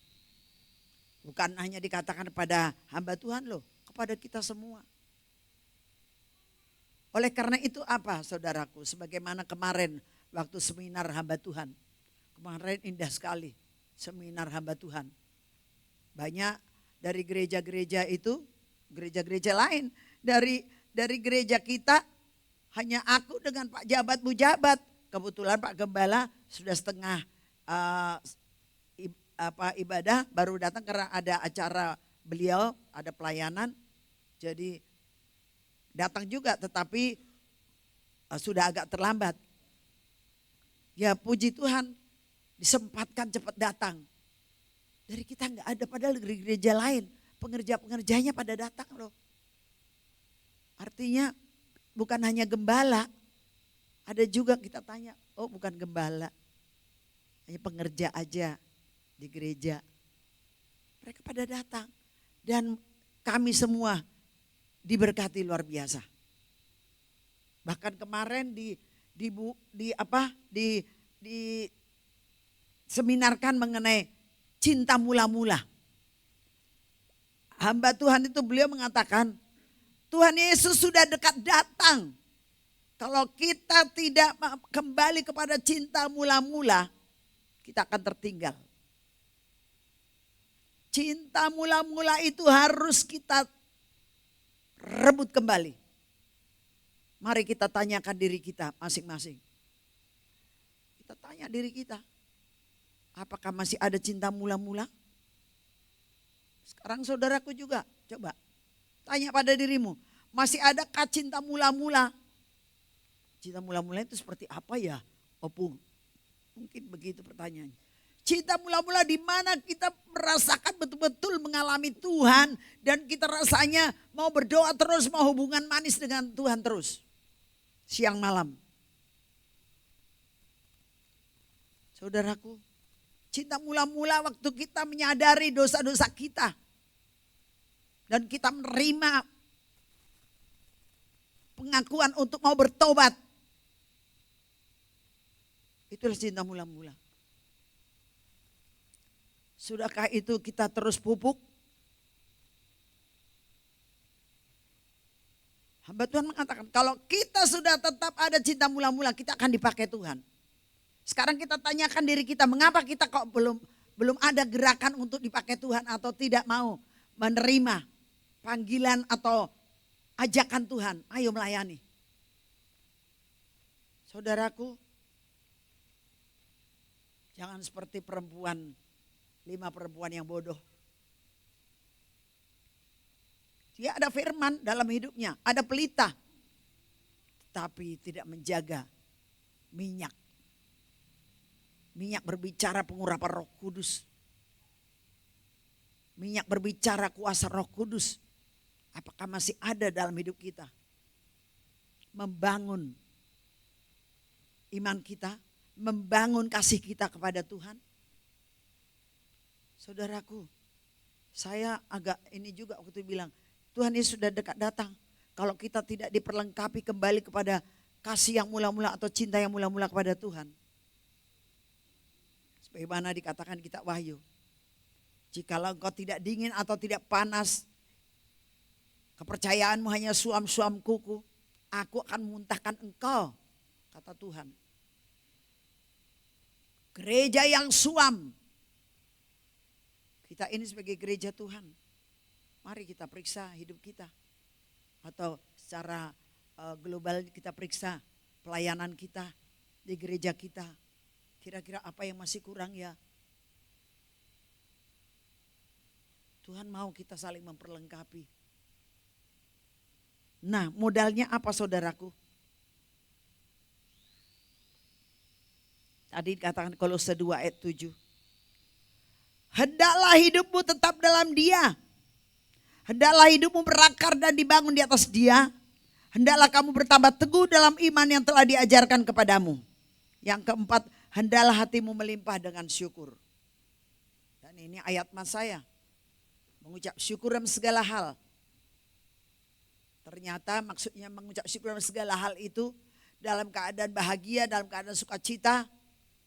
S4: Bukan hanya dikatakan pada hamba Tuhan loh, kepada kita semua. Oleh karena itu apa saudaraku, sebagaimana kemarin waktu seminar hamba Tuhan. Kemarin indah sekali seminar hamba Tuhan. Banyak dari gereja-gereja itu, gereja-gereja lain. Dari gereja kita hanya aku dengan Pak Jabat Mujabat. Kebetulan Pak Gembala sudah setengah ibadah baru datang karena ada acara beliau, ada pelayanan. Jadi datang juga tetapi sudah agak terlambat. Ya puji Tuhan disempatkan cepat datang. Dari kita nggak ada, padahal dari gereja lain pengerja-pengerjanya pada datang loh. Artinya bukan hanya gembala, ada juga kita tanya, oh bukan gembala, hanya pengerja aja di gereja. Mereka pada datang dan kami semua diberkati luar biasa. Bahkan kemarin seminarkan mengenai cinta mula-mula. Hamba Tuhan itu beliau mengatakan, Tuhan Yesus sudah dekat datang. Kalau kita tidak kembali kepada cinta mula-mula, kita akan tertinggal. Cinta mula-mula itu harus kita rebut kembali. Mari kita tanyakan diri kita masing-masing. Kita tanya diri kita, apakah masih ada cinta mula-mula? Sekarang saudaraku juga, coba tanya pada dirimu, masih adakah cinta mula-mula? Cinta mula-mula itu seperti apa ya, Opung? Mungkin begitu pertanyaannya. Cinta mula-mula di mana kita merasakan betul-betul mengalami Tuhan dan kita rasanya mau berdoa terus, mau hubungan manis dengan Tuhan terus. Siang malam. Saudaraku, cinta mula-mula waktu kita menyadari dosa-dosa kita. Dan kita menerima pengakuan untuk mau bertobat. Itulah cinta mula-mula. Sudahkah itu kita terus pupuk? Hamba Tuhan mengatakan kalau kita sudah tetap ada cinta mula-mula, kita akan dipakai Tuhan. Sekarang kita tanyakan diri kita, mengapa kita kok belum ada gerakan untuk dipakai Tuhan atau tidak mau menerima panggilan atau ajakan Tuhan, ayo melayani. Saudaraku, jangan seperti 5 perempuan yang bodoh. Dia ada firman dalam hidupnya, ada pelita. Tapi tidak menjaga minyak. Minyak berbicara pengurapan Roh Kudus. Minyak berbicara kuasa Roh Kudus. Apakah masih ada dalam hidup kita? Membangun iman kita, membangun kasih kita kepada Tuhan. Saudaraku, saya agak ini juga waktu itu bilang, Tuhan Yesus sudah dekat datang. Kalau kita tidak diperlengkapi kembali kepada kasih yang mula-mula atau cinta yang mula-mula kepada Tuhan. Sebagaimana dikatakan kitab Wahyu. Jikalau engkau tidak dingin atau tidak panas, kepercayaanmu hanya suam-suam kuku, aku akan muntahkan engkau, kata Tuhan. Gereja yang suam. Kita ini sebagai gereja Tuhan, mari kita periksa hidup kita. Atau secara global kita periksa pelayanan kita di gereja kita. Kira-kira apa yang masih kurang ya? Tuhan mau kita saling memperlengkapi. Nah, modalnya apa saudaraku? Tadi dikatakan Kolose 2 ayat 7. Hendaklah hidupmu tetap dalam Dia. Hendaklah hidupmu berakar dan dibangun di atas Dia. Hendaklah kamu bertambah teguh dalam iman yang telah diajarkan kepadamu. Yang keempat, hendaklah hatimu melimpah dengan syukur. Dan ini ayat mas saya. Mengucap syukur dalam segala hal. Ternyata maksudnya mengucap syukur dalam segala hal itu dalam keadaan bahagia, dalam keadaan sukacita,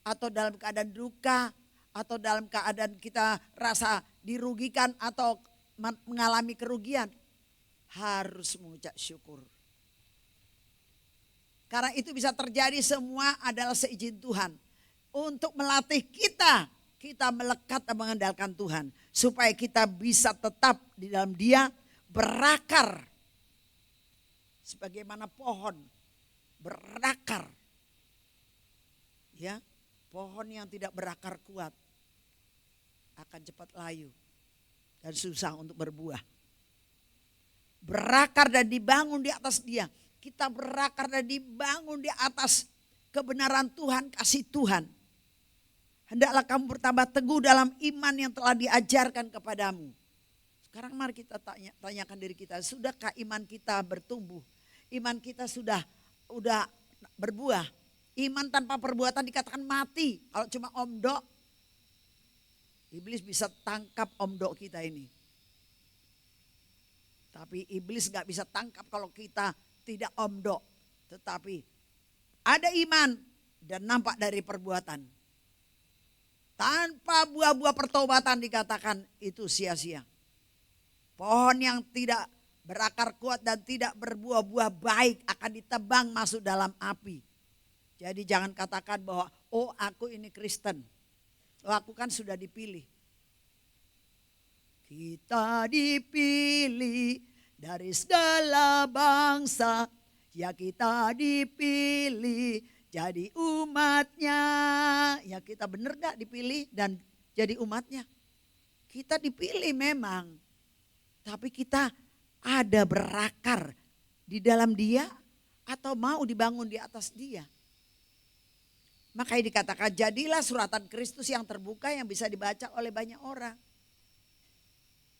S4: atau dalam keadaan duka, atau dalam keadaan kita rasa dirugikan atau mengalami kerugian. Harus mengucap syukur. Karena itu bisa terjadi semua adalah seizin Tuhan. Untuk melatih kita melekat dan mengandalkan Tuhan. Supaya kita bisa tetap di dalam Dia berakar. Sebagaimana pohon berakar. Ya, pohon yang tidak berakar kuat akan cepat layu dan susah untuk berbuah. Berakar dan dibangun di atas Dia. Kita berakar dan dibangun di atas kebenaran Tuhan, kasih Tuhan. Hendaklah kamu bertambah teguh dalam iman yang telah diajarkan kepadamu. Sekarang mari kita tanyakan diri kita, sudahkah iman kita bertumbuh? Iman kita sudah berbuah. Iman tanpa perbuatan dikatakan mati. Kalau cuma omdok, iblis bisa tangkap omdok kita ini. Tapi iblis gak bisa tangkap kalau kita tidak omdok. Tetapi ada iman dan nampak dari perbuatan. Tanpa buah-buah pertobatan dikatakan itu sia-sia. Pohon yang tidak berakar kuat dan tidak berbuah-buah baik akan ditebang masuk dalam api. Jadi jangan katakan bahwa oh aku ini Kristen. Oh aku kan sudah dipilih. Kita dipilih dari segala bangsa. Ya kita dipilih jadi umatnya. Ya kita benar gak dipilih dan jadi umatnya? Kita dipilih memang. Tapi kita ada berakar di dalam dia atau mau dibangun di atas dia. Makanya dikatakan jadilah suratan Kristus yang terbuka yang bisa dibaca oleh banyak orang.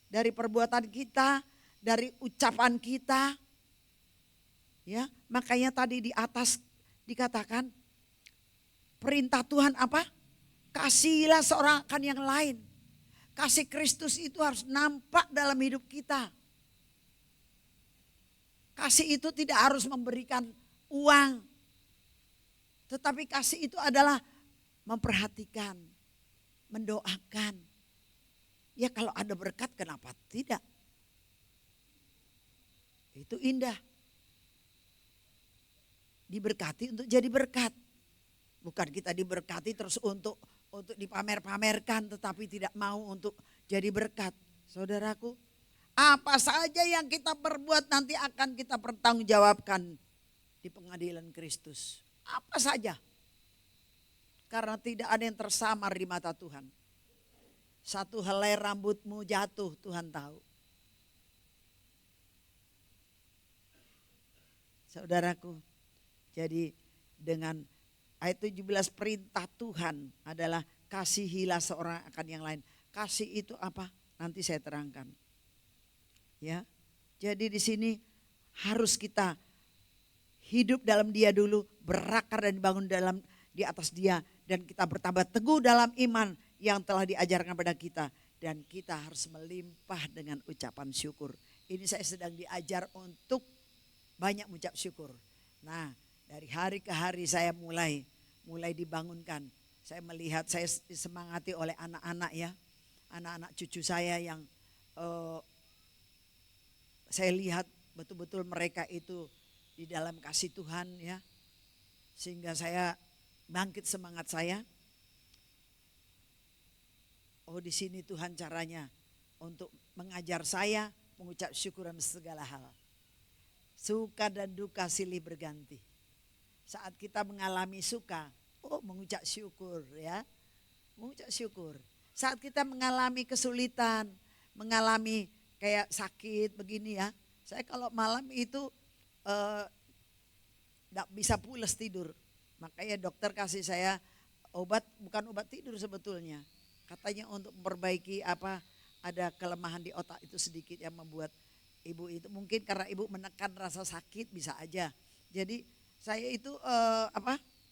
S4: Dari perbuatan kita, dari ucapan kita. Ya, makanya tadi di atas dikatakan perintah Tuhan apa? Kasihilah seorang akan yang lain. Kasih Kristus itu harus nampak dalam hidup kita. Kasih itu tidak harus memberikan uang. Tetapi kasih itu adalah memperhatikan, mendoakan. Ya kalau ada berkat kenapa tidak? Itu indah. Diberkati untuk jadi berkat. Bukan kita diberkati terus untuk dipamer-pamerkan tetapi tidak mau untuk jadi berkat. Saudaraku, apa saja yang kita perbuat nanti akan kita pertanggungjawabkan di pengadilan Kristus. Apa saja. Karena tidak ada yang tersamar di mata Tuhan. Satu helai rambutmu jatuh Tuhan tahu. Saudaraku, jadi dengan ayat 17 perintah Tuhan adalah kasihilah seorang akan yang lain. Kasih itu apa? Nanti saya terangkan. Ya. Jadi di sini harus kita hidup dalam dia dulu, berakar dan dibangun di atas dia dan kita bertambah teguh dalam iman yang telah diajarkan pada kita dan kita harus melimpah dengan ucapan syukur. Ini saya sedang diajar untuk banyak mengucap syukur. Nah, dari hari ke hari saya mulai dibangunkan. Saya melihat, saya disemangati oleh anak-anak ya. Anak-anak cucu saya yang saya lihat betul-betul mereka itu di dalam kasih Tuhan ya. Sehingga saya bangkit semangat saya. Oh di sini Tuhan caranya untuk mengajar saya mengucap syukur dalam segala hal. Suka dan duka silih berganti. Saat kita mengalami suka, oh mengucap syukur ya. Mengucap syukur. Saat kita mengalami kesulitan, mengalami kayak sakit begini ya. Saya kalau malam itu tidak bisa pulas tidur. Makanya dokter kasih saya obat, bukan obat tidur sebetulnya. Katanya untuk memperbaiki ada kelemahan di otak itu sedikit yang membuat ibu itu. Mungkin karena ibu menekan rasa sakit bisa aja. Jadi saya itu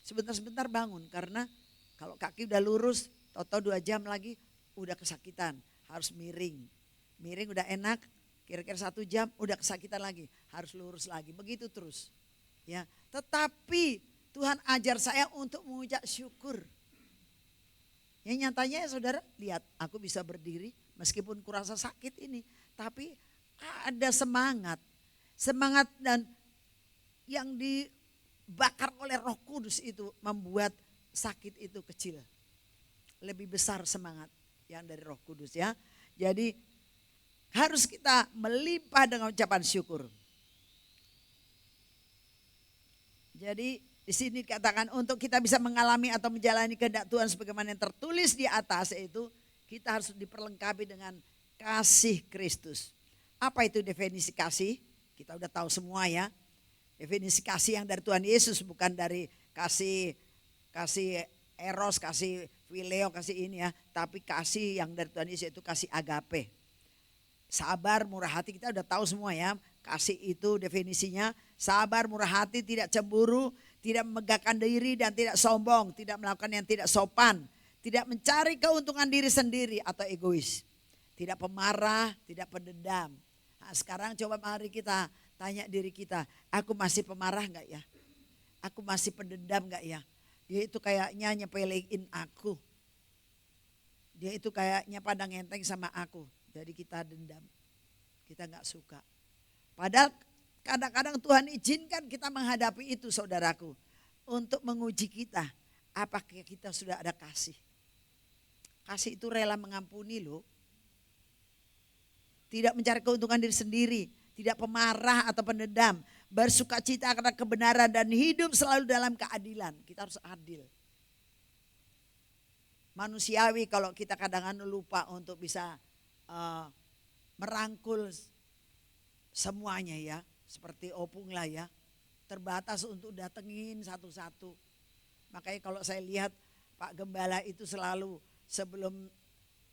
S4: sebentar-sebentar bangun karena kalau kaki udah lurus, tahu-tahu 2 jam lagi udah kesakitan, harus miring. Miring udah enak, kira-kira 1 jam udah kesakitan lagi, harus lurus lagi, begitu terus. Ya, tetapi Tuhan ajar saya untuk mengucap syukur. Yang nyatanya saudara lihat, aku bisa berdiri meskipun kurasa sakit ini, tapi ada semangat dan yang dibakar oleh Roh Kudus itu membuat sakit itu kecil. Lebih besar semangat yang dari Roh Kudus ya. Jadi harus kita melimpah dengan ucapan syukur. Jadi di sini dikatakan untuk kita bisa mengalami atau menjalani kehendak Tuhan sebagaimana yang tertulis di atas, yaitu kita harus diperlengkapi dengan kasih Kristus. Apa itu definisi kasih? Kita udah tahu semua ya. Definisi kasih yang dari Tuhan Yesus, bukan dari kasih eros, kasih phileo, kasih ini ya. Tapi kasih yang dari Tuhan Yesus itu kasih agape. Sabar, murah hati, kita udah tahu semua ya. Kasih itu definisinya sabar, murah hati, tidak cemburu, tidak memegahkan diri dan tidak sombong, tidak melakukan yang tidak sopan, tidak mencari keuntungan diri sendiri atau egois, tidak pemarah, tidak pendendam. Nah, sekarang coba mari kita tanya diri kita, aku masih pemarah enggak ya? Aku masih pendendam enggak ya? Dia itu kayaknya nyepelein aku. Dia itu kayaknya pandang enteng sama aku. Jadi kita dendam, kita enggak suka. Padahal kadang-kadang Tuhan izinkan kita menghadapi itu saudaraku. Untuk menguji kita, apakah kita sudah ada kasih. Kasih itu rela mengampuni loh. tidak mencari keuntungan diri sendiri, tidak pemarah atau pendendam, bersukacita karena kebenaran dan hidup selalu dalam keadilan. Kita harus adil. Manusiawi kalau kita kadang-kadang lupa untuk bisa merangkul semuanya ya, seperti Opung lah ya, terbatas untuk datengin satu-satu. Makanya kalau saya lihat Pak Gembala itu selalu sebelum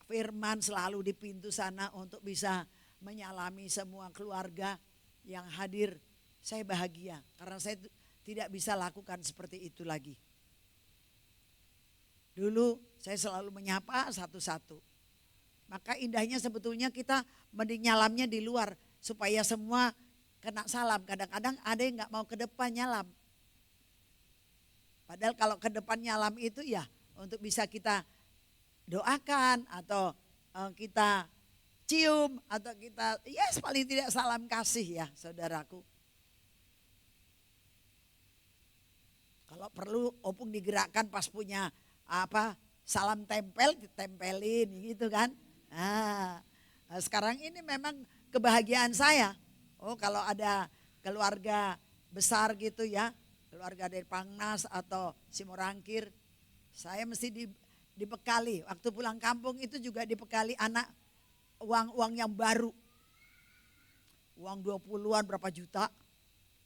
S4: firman selalu di pintu sana untuk bisa menyalami semua keluarga yang hadir. Saya bahagia karena saya tidak bisa lakukan seperti itu lagi. Dulu saya selalu menyapa satu-satu. Maka indahnya sebetulnya kita mending nyalamnya di luar supaya semua kena salam. Kadang-kadang ada yang gak mau ke depan nyalam. Padahal kalau ke depan nyalam itu ya untuk bisa kita doakan atau kita cium atau kita paling tidak salam kasih ya saudaraku. Kalau perlu Opung digerakkan pas punya salam tempel ditempelin gitu kan. Nah, sekarang ini memang kebahagiaan saya. Oh kalau ada keluarga besar gitu ya, keluarga dari Pangnas atau Simorangkir, saya mesti dibekali. Waktu pulang kampung itu juga dibekali anak uang yang baru. Uang 20-an berapa juta.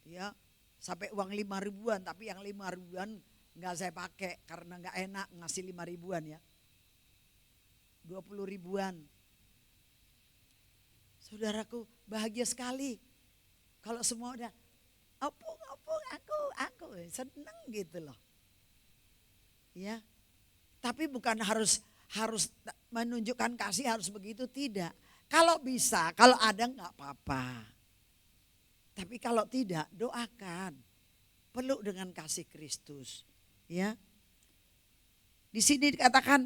S4: Ya, sampai uang 5 ribuan, tapi yang 5 ribuan enggak saya pakai karena enggak enak ngasih 5 ribuan ya. 20 ribuan. Saudaraku bahagia sekali. Kalau semua udah Opung aku seneng gitu loh. Ya. Tapi bukan harus menunjukkan kasih harus begitu, tidak. Kalau bisa, kalau ada enggak apa-apa. Tapi kalau tidak, doakan. Peluk dengan kasih Kristus, ya. Di sini dikatakan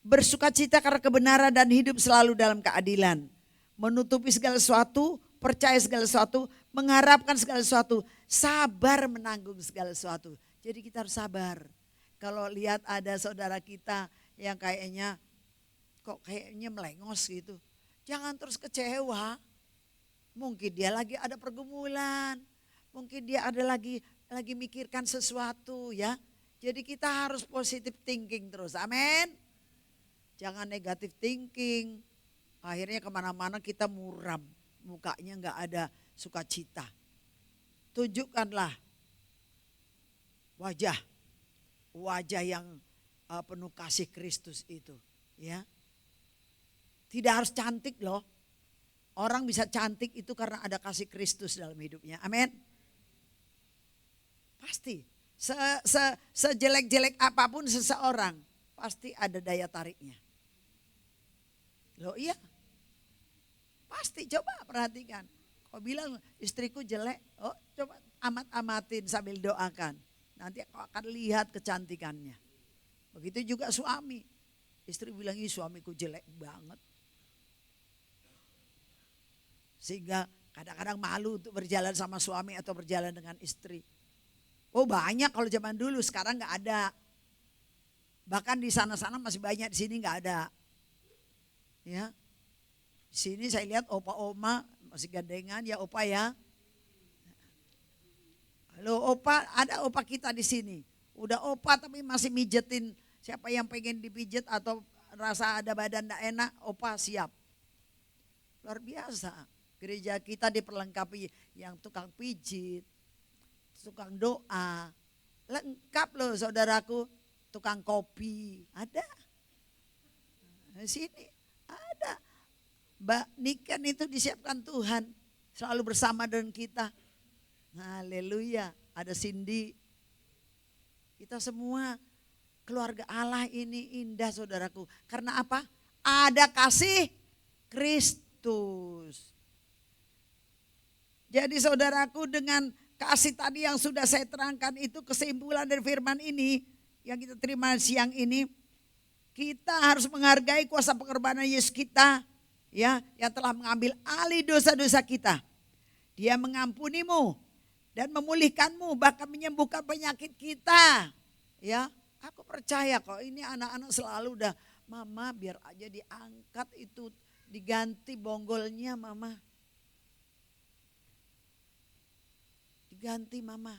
S4: bersukacita karena kebenaran dan hidup selalu dalam keadilan. Menutupi segala sesuatu, percaya segala sesuatu, mengharapkan segala sesuatu, sabar menanggung segala sesuatu. Jadi kita harus sabar. Kalau lihat ada saudara kita yang kayaknya melengos gitu. Jangan terus kecewa. Mungkin dia lagi ada pergumulan. Mungkin dia ada lagi mikirkan sesuatu ya. Jadi kita harus positive thinking terus. Amin. Jangan negative thinking. Akhirnya kemana-mana kita muram. Mukanya gak ada sukacita. Tunjukkanlah wajah yang penuh kasih Kristus itu, ya. Tidak harus cantik loh. Orang bisa cantik itu karena ada kasih Kristus dalam hidupnya. Amin. Pasti. Sejelek-jelek apapun seseorang, pasti ada daya tariknya. Loh iya. Pasti coba perhatikan. Kau bilang istriku jelek, oh coba amat-amatin sambil doakan. Nanti kau akan lihat kecantikannya. Begitu juga suami. Istri bilang, ini suamiku jelek banget. Sehingga kadang-kadang malu untuk berjalan sama suami atau berjalan dengan istri. Oh banyak kalau zaman dulu, sekarang gak ada. Bahkan di sana-sana masih banyak, di sini gak ada. Ya, di sini saya lihat opa-oma masih gandengan ya opa ya. Halo opa, ada opa kita di sini. Udah opa tapi masih mijetin. Siapa yang pengen dipijet atau rasa ada badan gak enak, opa siap. Luar biasa. Gereja kita diperlengkapi yang tukang pijit, tukang doa. Lengkap loh saudaraku. Tukang kopi, ada. Di sini ada. Mbak Niken itu disiapkan Tuhan. Selalu bersama dengan kita. Haleluya. Ada Cindy. Kita semua keluarga Allah ini indah saudaraku. Karena apa? Ada kasih Kristus. Jadi saudaraku dengan kasih tadi yang sudah saya terangkan itu kesimpulan dari firman ini. Yang kita terima siang ini. Kita harus menghargai kuasa pengorbanan Yesus kita. Ya, yang telah mengambil alih dosa-dosa kita. Dia mengampunimu dan memulihkanmu, bahkan menyembuhkan penyakit kita. Ya, aku percaya kok ini anak-anak selalu udah, mama biar aja diangkat itu diganti bonggolnya mama. Diganti mama.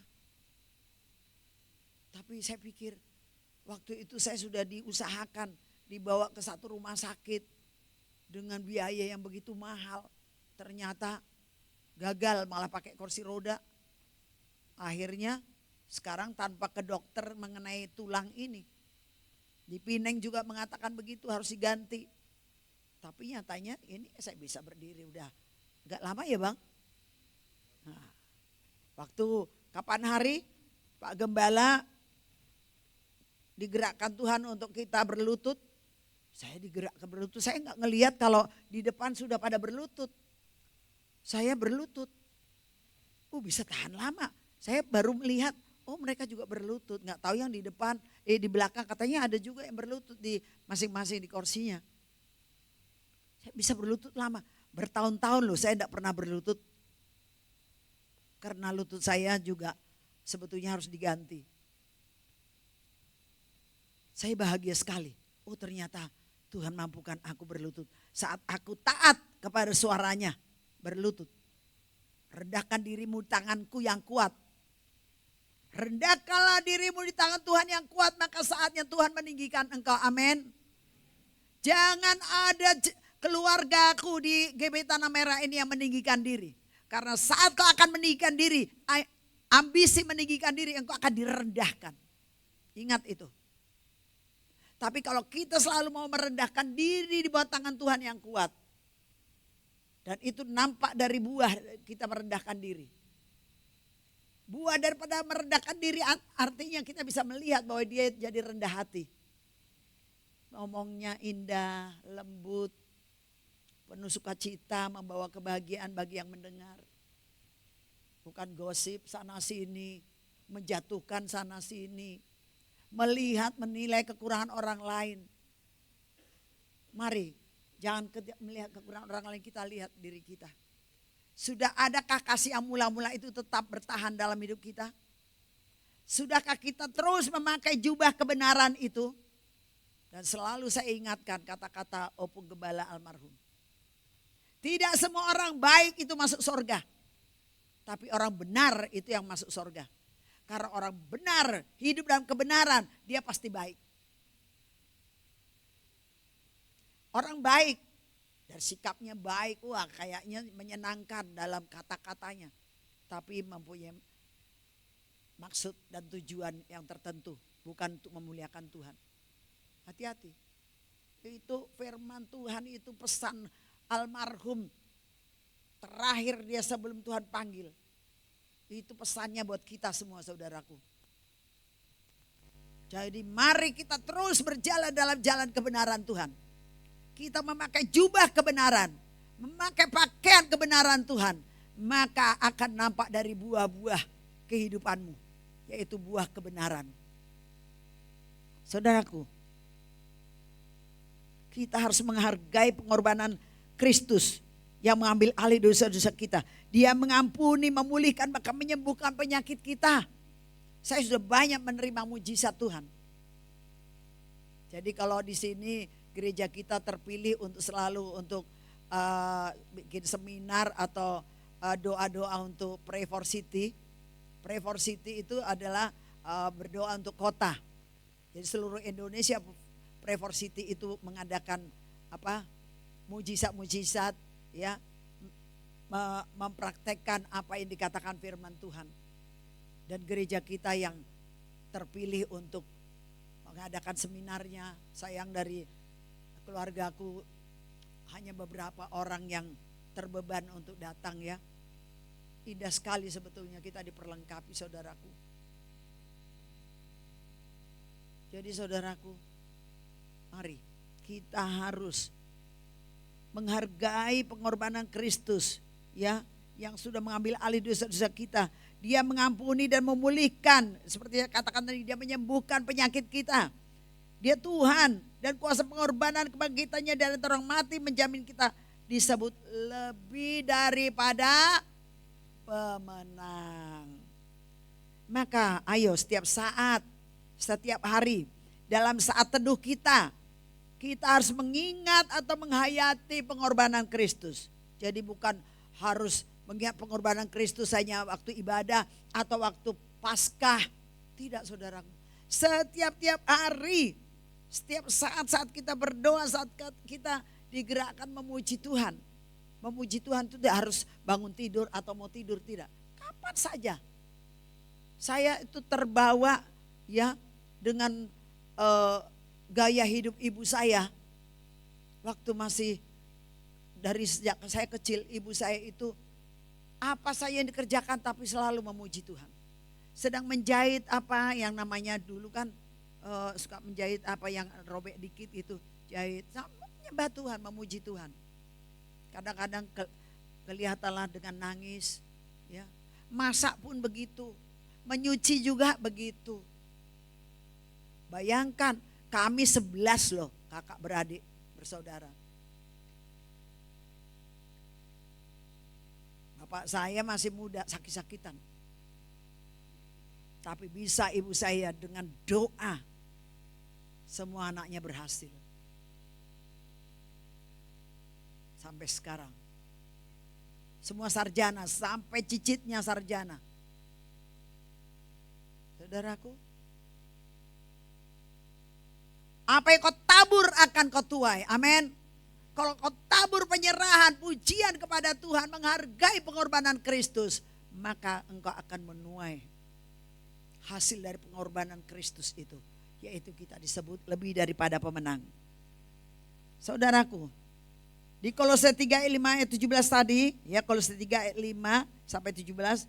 S4: Tapi saya pikir waktu itu saya sudah diusahakan dibawa ke satu rumah sakit dengan biaya yang begitu mahal. Ternyata gagal, malah pakai kursi roda. Akhirnya sekarang tanpa ke dokter mengenai tulang ini. Di Pineng juga mengatakan begitu, harus diganti. Tapi nyatanya ini saya bisa berdiri udah gak lama ya bang. Nah, waktu kapan hari Pak Gembala digerakkan Tuhan untuk kita berlutut. Saya digerakkan berlutut, saya gak ngelihat kalau di depan sudah pada berlutut. Saya berlutut, bisa tahan lama. Saya baru melihat, mereka juga berlutut. Gak tahu yang di depan, di belakang katanya ada juga yang berlutut di masing-masing di kursinya. Saya bisa berlutut lama, bertahun-tahun loh saya gak pernah berlutut. Karena lutut saya juga sebetulnya harus diganti. Saya bahagia sekali, ternyata Tuhan mampukan aku berlutut. Saat aku taat kepada suaranya, berlutut. Rendahkan dirimu tanganku yang kuat. Rendahkanlah dirimu di tangan Tuhan yang kuat, maka saatnya Tuhan meninggikan engkau. Amin. Jangan ada keluargaku di GB Tanah Merah ini yang meninggikan diri. Karena saat kau akan meninggikan diri, ambisi meninggikan diri, engkau akan direndahkan. Ingat itu. Tapi kalau kita selalu mau merendahkan diri di bawah tangan Tuhan yang kuat. Dan itu nampak dari buah kita merendahkan diri. Buah daripada merendahkan diri artinya kita bisa melihat bahwa dia jadi rendah hati. Ngomongnya indah, lembut, penuh sukacita, membawa kebahagiaan bagi yang mendengar. Bukan gosip sana sini, menjatuhkan sana sini. Melihat, menilai kekurangan orang lain. Mari, jangan melihat kekurangan orang lain, kita lihat diri kita. Sudah adakah kasih yang mula-mula itu tetap bertahan dalam hidup kita? Sudahkah kita terus memakai jubah kebenaran itu? Dan selalu saya ingatkan kata-kata Opung Gembala almarhum. Tidak semua orang baik itu masuk surga. Tapi orang benar itu yang masuk surga. Karena orang benar, hidup dalam kebenaran, dia pasti baik. Orang baik, dari sikapnya baik, kayaknya menyenangkan dalam kata-katanya. Tapi mempunyai maksud dan tujuan yang tertentu, bukan untuk memuliakan Tuhan. Hati-hati. Itu firman Tuhan, itu pesan almarhum terakhir dia sebelum Tuhan panggil. Itu pesannya buat kita semua saudaraku. Jadi mari kita terus berjalan dalam jalan kebenaran Tuhan. Kita memakai jubah kebenaran, memakai pakaian kebenaran Tuhan. Maka akan nampak dari buah-buah kehidupanmu, yaitu buah kebenaran. Saudaraku, kita harus menghargai pengorbanan Kristus yang mengambil alih dosa-dosa kita. Dia mengampuni, memulihkan, bahkan menyembuhkan penyakit kita. Saya sudah banyak menerima mujizat Tuhan. Jadi kalau di sini gereja kita terpilih untuk selalu untuk bikin seminar atau doa-doa untuk Pray for City. Pray for City itu adalah berdoa untuk kota. Jadi seluruh Indonesia Pray for City itu mengadakan mujizat-mujizat, ya, mempraktekkan apa yang dikatakan firman Tuhan. Dan gereja kita yang terpilih untuk mengadakan seminarnya, sayang dari keluargaku hanya beberapa orang yang terbeban untuk datang, ya. Indah sekali sebetulnya kita diperlengkapi saudaraku. Jadi saudaraku, mari kita harus menghargai pengorbanan Kristus, ya, yang sudah mengambil alih dosa-dosa kita. Dia mengampuni dan memulihkan, seperti yang katakan tadi, dia menyembuhkan penyakit kita. Dia Tuhan dan kuasa pengorbanan kebangkitannya dari orang mati menjamin kita disebut lebih daripada pemenang. Maka ayo setiap saat, setiap hari, dalam saat teduh kita, Kita harus mengingat atau menghayati pengorbanan Kristus. Jadi bukan harus mengingat pengorbanan Kristus hanya waktu ibadah atau waktu Paskah. Tidak saudaraku. Setiap hari, setiap saat kita berdoa, saat kita digerakkan memuji Tuhan. Memuji Tuhan itu tidak harus bangun tidur atau mau tidur, tidak. Kapan saja. Saya itu terbawa ya dengan gaya hidup ibu saya. Waktu masih dari sejak saya kecil, ibu saya itu apa saja yang dikerjakan tapi selalu memuji Tuhan. Sedang menjahit apa yang namanya dulu kan suka menjahit apa yang robek dikit itu, jahit. Menyembah Tuhan, memuji Tuhan. Kadang-kadang kelihatanlah dengan nangis, ya. Masak pun begitu, menyuci juga begitu. Bayangkan kami 11 loh, kakak beradik bersaudara. Bapak saya masih muda, sakit-sakitan. Tapi bisa ibu saya dengan doa, semua anaknya berhasil. Sampai sekarang. Semua sarjana, sampai cicitnya sarjana. Saudaraku, apa yang kau tabur akan kau tuai. Amin. Kalau kau tabur penyerahan, pujian kepada Tuhan, menghargai pengorbanan Kristus, maka engkau akan menuai hasil dari pengorbanan Kristus itu. Yaitu kita disebut lebih daripada pemenang. Saudaraku, di Kolose 3 ayat 5 ayat 17 tadi, ya Kolose 3 ayat 5 sampai 17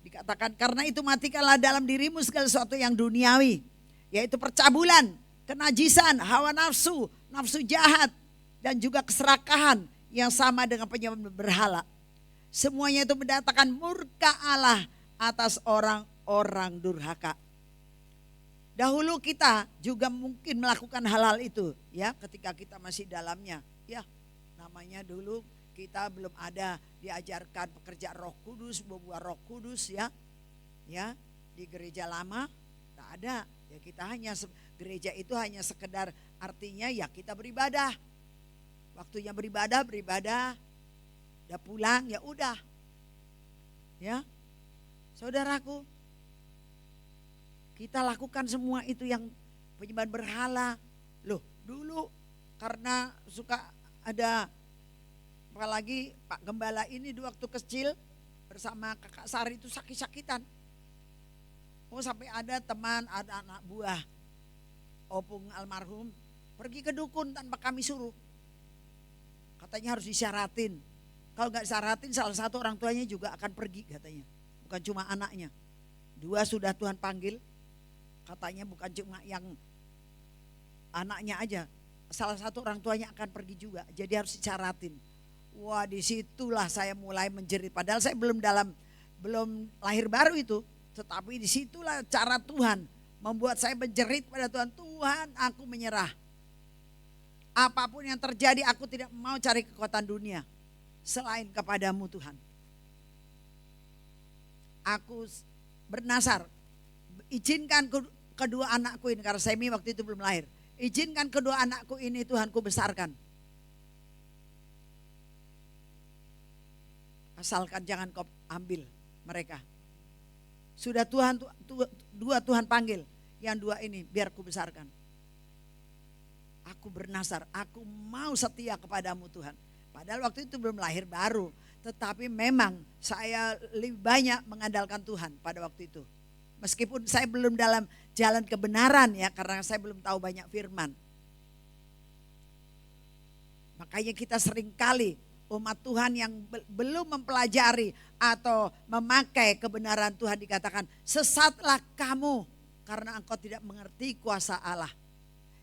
S4: dikatakan, karena itu matikanlah dalam dirimu segala sesuatu yang duniawi, yaitu percabulan, kenajisan, hawa nafsu, nafsu jahat, dan juga keserakahan yang sama dengan penyembah berhala. Semuanya itu mendatangkan murka Allah atas orang-orang durhaka. Dahulu kita juga mungkin melakukan hal-hal itu, ya ketika kita masih dalamnya, ya. Namanya dulu kita belum ada diajarkan pekerjaan Roh Kudus, buah Roh Kudus, ya. Ya, di gereja lama tak ada. Ya kita hanya gereja itu hanya sekedar artinya ya kita beribadah. Waktunya beribadah, udah pulang ya udah. Ya. Saudaraku, kita lakukan semua itu yang penyembahan berhala. Loh, dulu karena suka ada, apalagi Pak Gembala ini di waktu kecil bersama kakak Sari itu sakit-sakitan. Oh sampai ada teman, ada anak buah Opung almarhum pergi ke dukun tanpa kami suruh. Katanya harus disyaratin. Kalau nggak disyaratin salah satu orang tuanya juga akan pergi katanya. Bukan cuma anaknya. 2 sudah Tuhan panggil. Katanya bukan cuma yang anaknya aja. Salah satu orang tuanya akan pergi juga. Jadi harus disyaratin. Wah disitulah saya mulai menjerit. Padahal saya belum lahir baru itu. Tetapi disitulah cara Tuhan membuat saya menjerit pada Tuhan. Tuhan aku menyerah. Apapun yang terjadi aku tidak mau cari kekuatan dunia. Selain kepadamu Tuhan. Aku bernasar. Izinkan kedua anakku ini. Karena Semi waktu itu belum lahir. Izinkan kedua anakku ini Tuhanku besarkan. Asalkan jangan kau ambil mereka. Sudah Tuhan, 2 Tuhan panggil. Yang 2 ini biar ku besarkan. Aku bernasar, aku mau setia kepadamu Tuhan. Padahal waktu itu belum lahir baru. Tetapi memang saya lebih banyak mengandalkan Tuhan pada waktu itu. Meskipun saya belum dalam jalan kebenaran ya, karena saya belum tahu banyak firman. Makanya kita seringkali umat Tuhan yang belum mempelajari atau memakai kebenaran Tuhan dikatakan, sesatlah kamu karena engkau tidak mengerti kuasa Allah.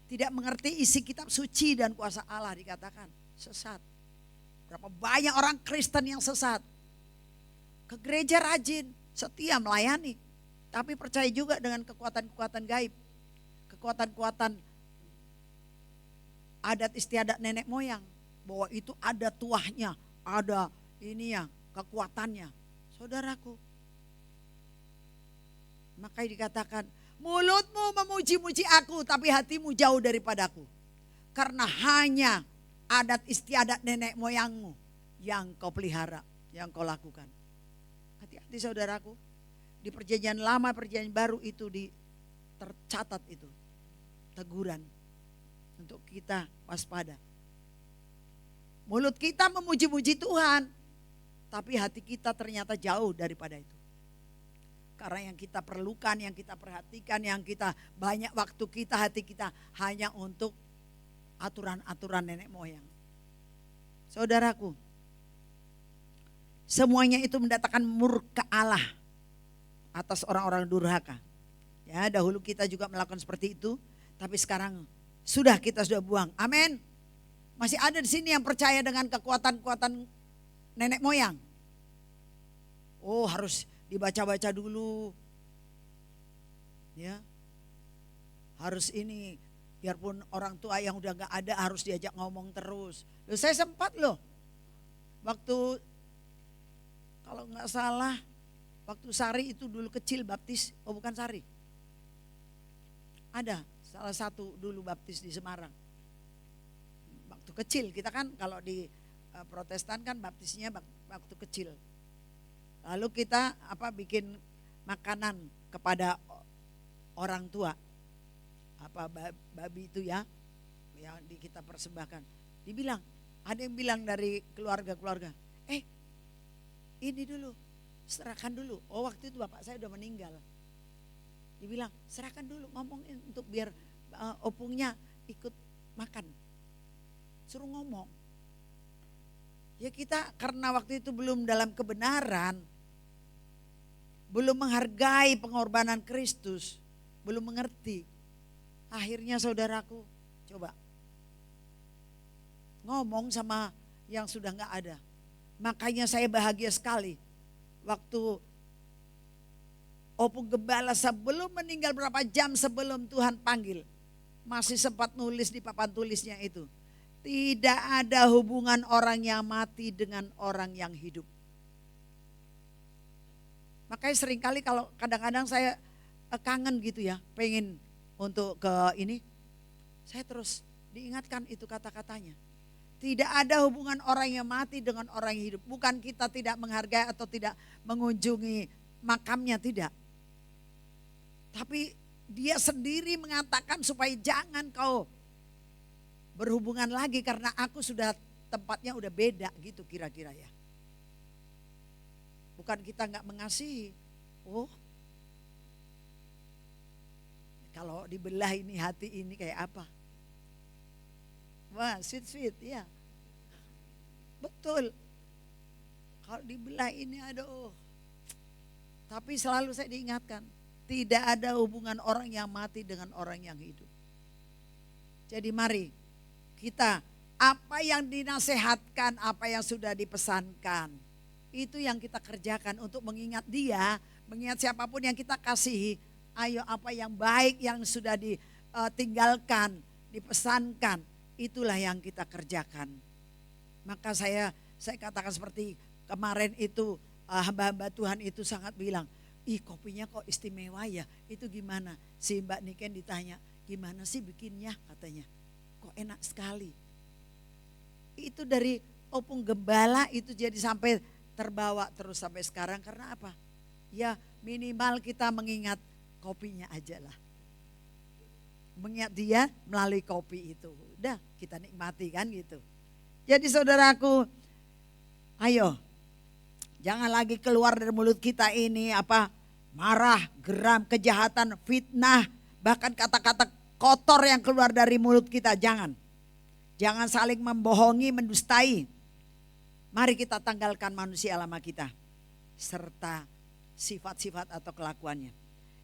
S4: Tidak mengerti isi kitab suci dan kuasa Allah dikatakan, sesat. Berapa banyak orang Kristen yang sesat. Ke gereja rajin, setia melayani. Tapi percaya juga dengan kekuatan-kekuatan gaib. Kekuatan-kekuatan adat istiadat nenek moyang. Bahwa itu ada tuahnya, ada ini ya, kekuatannya. Saudaraku. Makanya dikatakan, mulutmu memuji-muji aku tapi hatimu jauh daripadaku. karena hanya adat istiadat nenek moyangmu yang kau pelihara, yang kau lakukan. Hati-hati saudaraku, di perjanjian lama, perjanjian baru itu tercatat itu teguran untuk kita waspada. Mulut kita memuji-muji Tuhan, tapi hati kita ternyata jauh daripada itu. Karena yang kita perlukan, yang kita perhatikan, yang kita banyak waktu kita, hati kita hanya untuk aturan-aturan nenek moyang. Saudaraku, semuanya itu mendatangkan murka Allah atas orang-orang durhaka. Ya, dahulu kita juga melakukan seperti itu, tapi sekarang kita sudah buang. Amin. Masih ada di sini yang percaya dengan kekuatan-kekuatan nenek moyang. Oh, harus dibaca-baca dulu. Ya. Harus ini, biarpun orang tua yang udah gak ada harus diajak ngomong terus. Loh, saya sempat loh. Waktu, kalau gak salah, waktu Sari itu dulu kecil baptis. Oh, bukan Sari. Ada salah satu dulu baptis di Semarang. Waktu kecil, kita kan kalau di Protestan kan baptisnya waktu kecil. Lalu kita bikin makanan kepada orang tua. Babi itu ya, yang kita persembahkan. Ada yang bilang dari keluarga-keluarga, ini dulu, serahkan dulu. Oh, waktu itu bapak saya udah meninggal. Dibilang, serahkan dulu, ngomongin untuk biar opungnya ikut makan. Suruh ngomong. Ya kita karena waktu itu belum dalam kebenaran, belum menghargai pengorbanan Kristus, belum mengerti. Akhirnya saudaraku, coba ngomong sama yang sudah gak ada. Makanya saya bahagia sekali waktu opung gembala sebelum meninggal berapa jam sebelum Tuhan panggil, masih sempat nulis di papan tulisnya itu. Tidak ada hubungan orang yang mati dengan orang yang hidup. Makanya seringkali kalau kadang-kadang saya kangen gitu ya, pengen untuk ke ini, saya terus diingatkan itu kata-katanya. Tidak ada hubungan orang yang mati dengan orang yang hidup. Bukan kita tidak menghargai atau tidak mengunjungi makamnya, tidak. Tapi dia sendiri mengatakan supaya jangan kau berhubungan lagi karena aku sudah tempatnya udah beda gitu kira-kira ya. Bukan kita gak mengasihi. Oh, kalau dibelah ini hati ini kayak apa? Wah, sweet ya. Betul. Kalau dibelah ini aduh. Tapi selalu saya diingatkan, tidak ada hubungan orang yang mati dengan orang yang hidup. Jadi mari kita, apa yang dinasehatkan, apa yang sudah dipesankan, itu yang kita kerjakan untuk mengingat dia, mengingat siapapun yang kita kasihi. Ayo apa yang baik yang sudah ditinggalkan, dipesankan, itulah yang kita kerjakan. Maka saya katakan seperti kemarin itu hamba-hamba Tuhan itu sangat bilang, ih kopinya kok istimewa ya, itu gimana? Si Mbak Niken ditanya, gimana sih bikinnya katanya. Kok enak sekali. Itu dari opung gembala itu jadi sampai terbawa terus sampai sekarang karena apa? Ya minimal kita mengingat kopinya aja lah. Mengingat dia melalui kopi itu. Udah kita nikmati kan gitu. Jadi saudaraku, ayo jangan lagi keluar dari mulut kita ini marah, geram, kejahatan, fitnah, bahkan kata-kata kotor yang keluar dari mulut kita, jangan. Jangan saling membohongi, mendustai. Mari kita tanggalkan manusia lama kita. Serta sifat-sifat atau kelakuannya.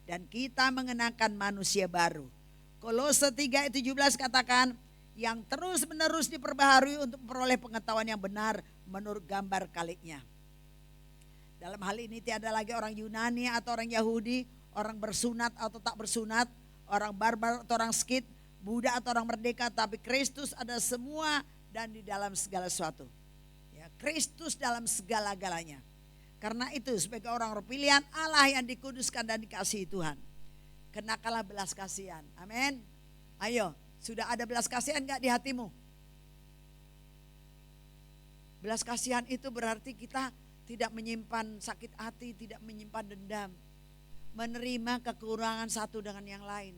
S4: Dan kita mengenakan manusia baru. Kolose 3:17 katakan, yang terus menerus diperbaharui untuk memperoleh pengetahuan yang benar menurut gambar kaliknya. Dalam hal ini tiada lagi orang Yunani atau orang Yahudi, orang bersunat atau tak bersunat, orang barbar atau orang skit, Buddha atau orang merdeka, tapi Kristus ada semua dan di dalam segala sesuatu. Ya, Kristus dalam segala-galanya. Karena itu sebagai orang pilihan Allah yang dikuduskan dan dikasihi Tuhan, kenakanlah belas kasihan. Amin. Ayo Sudah ada belas kasihan gak di hatimu? Belas kasihan itu berarti kita tidak menyimpan sakit hati, tidak menyimpan dendam. Menerima kekurangan satu dengan yang lain.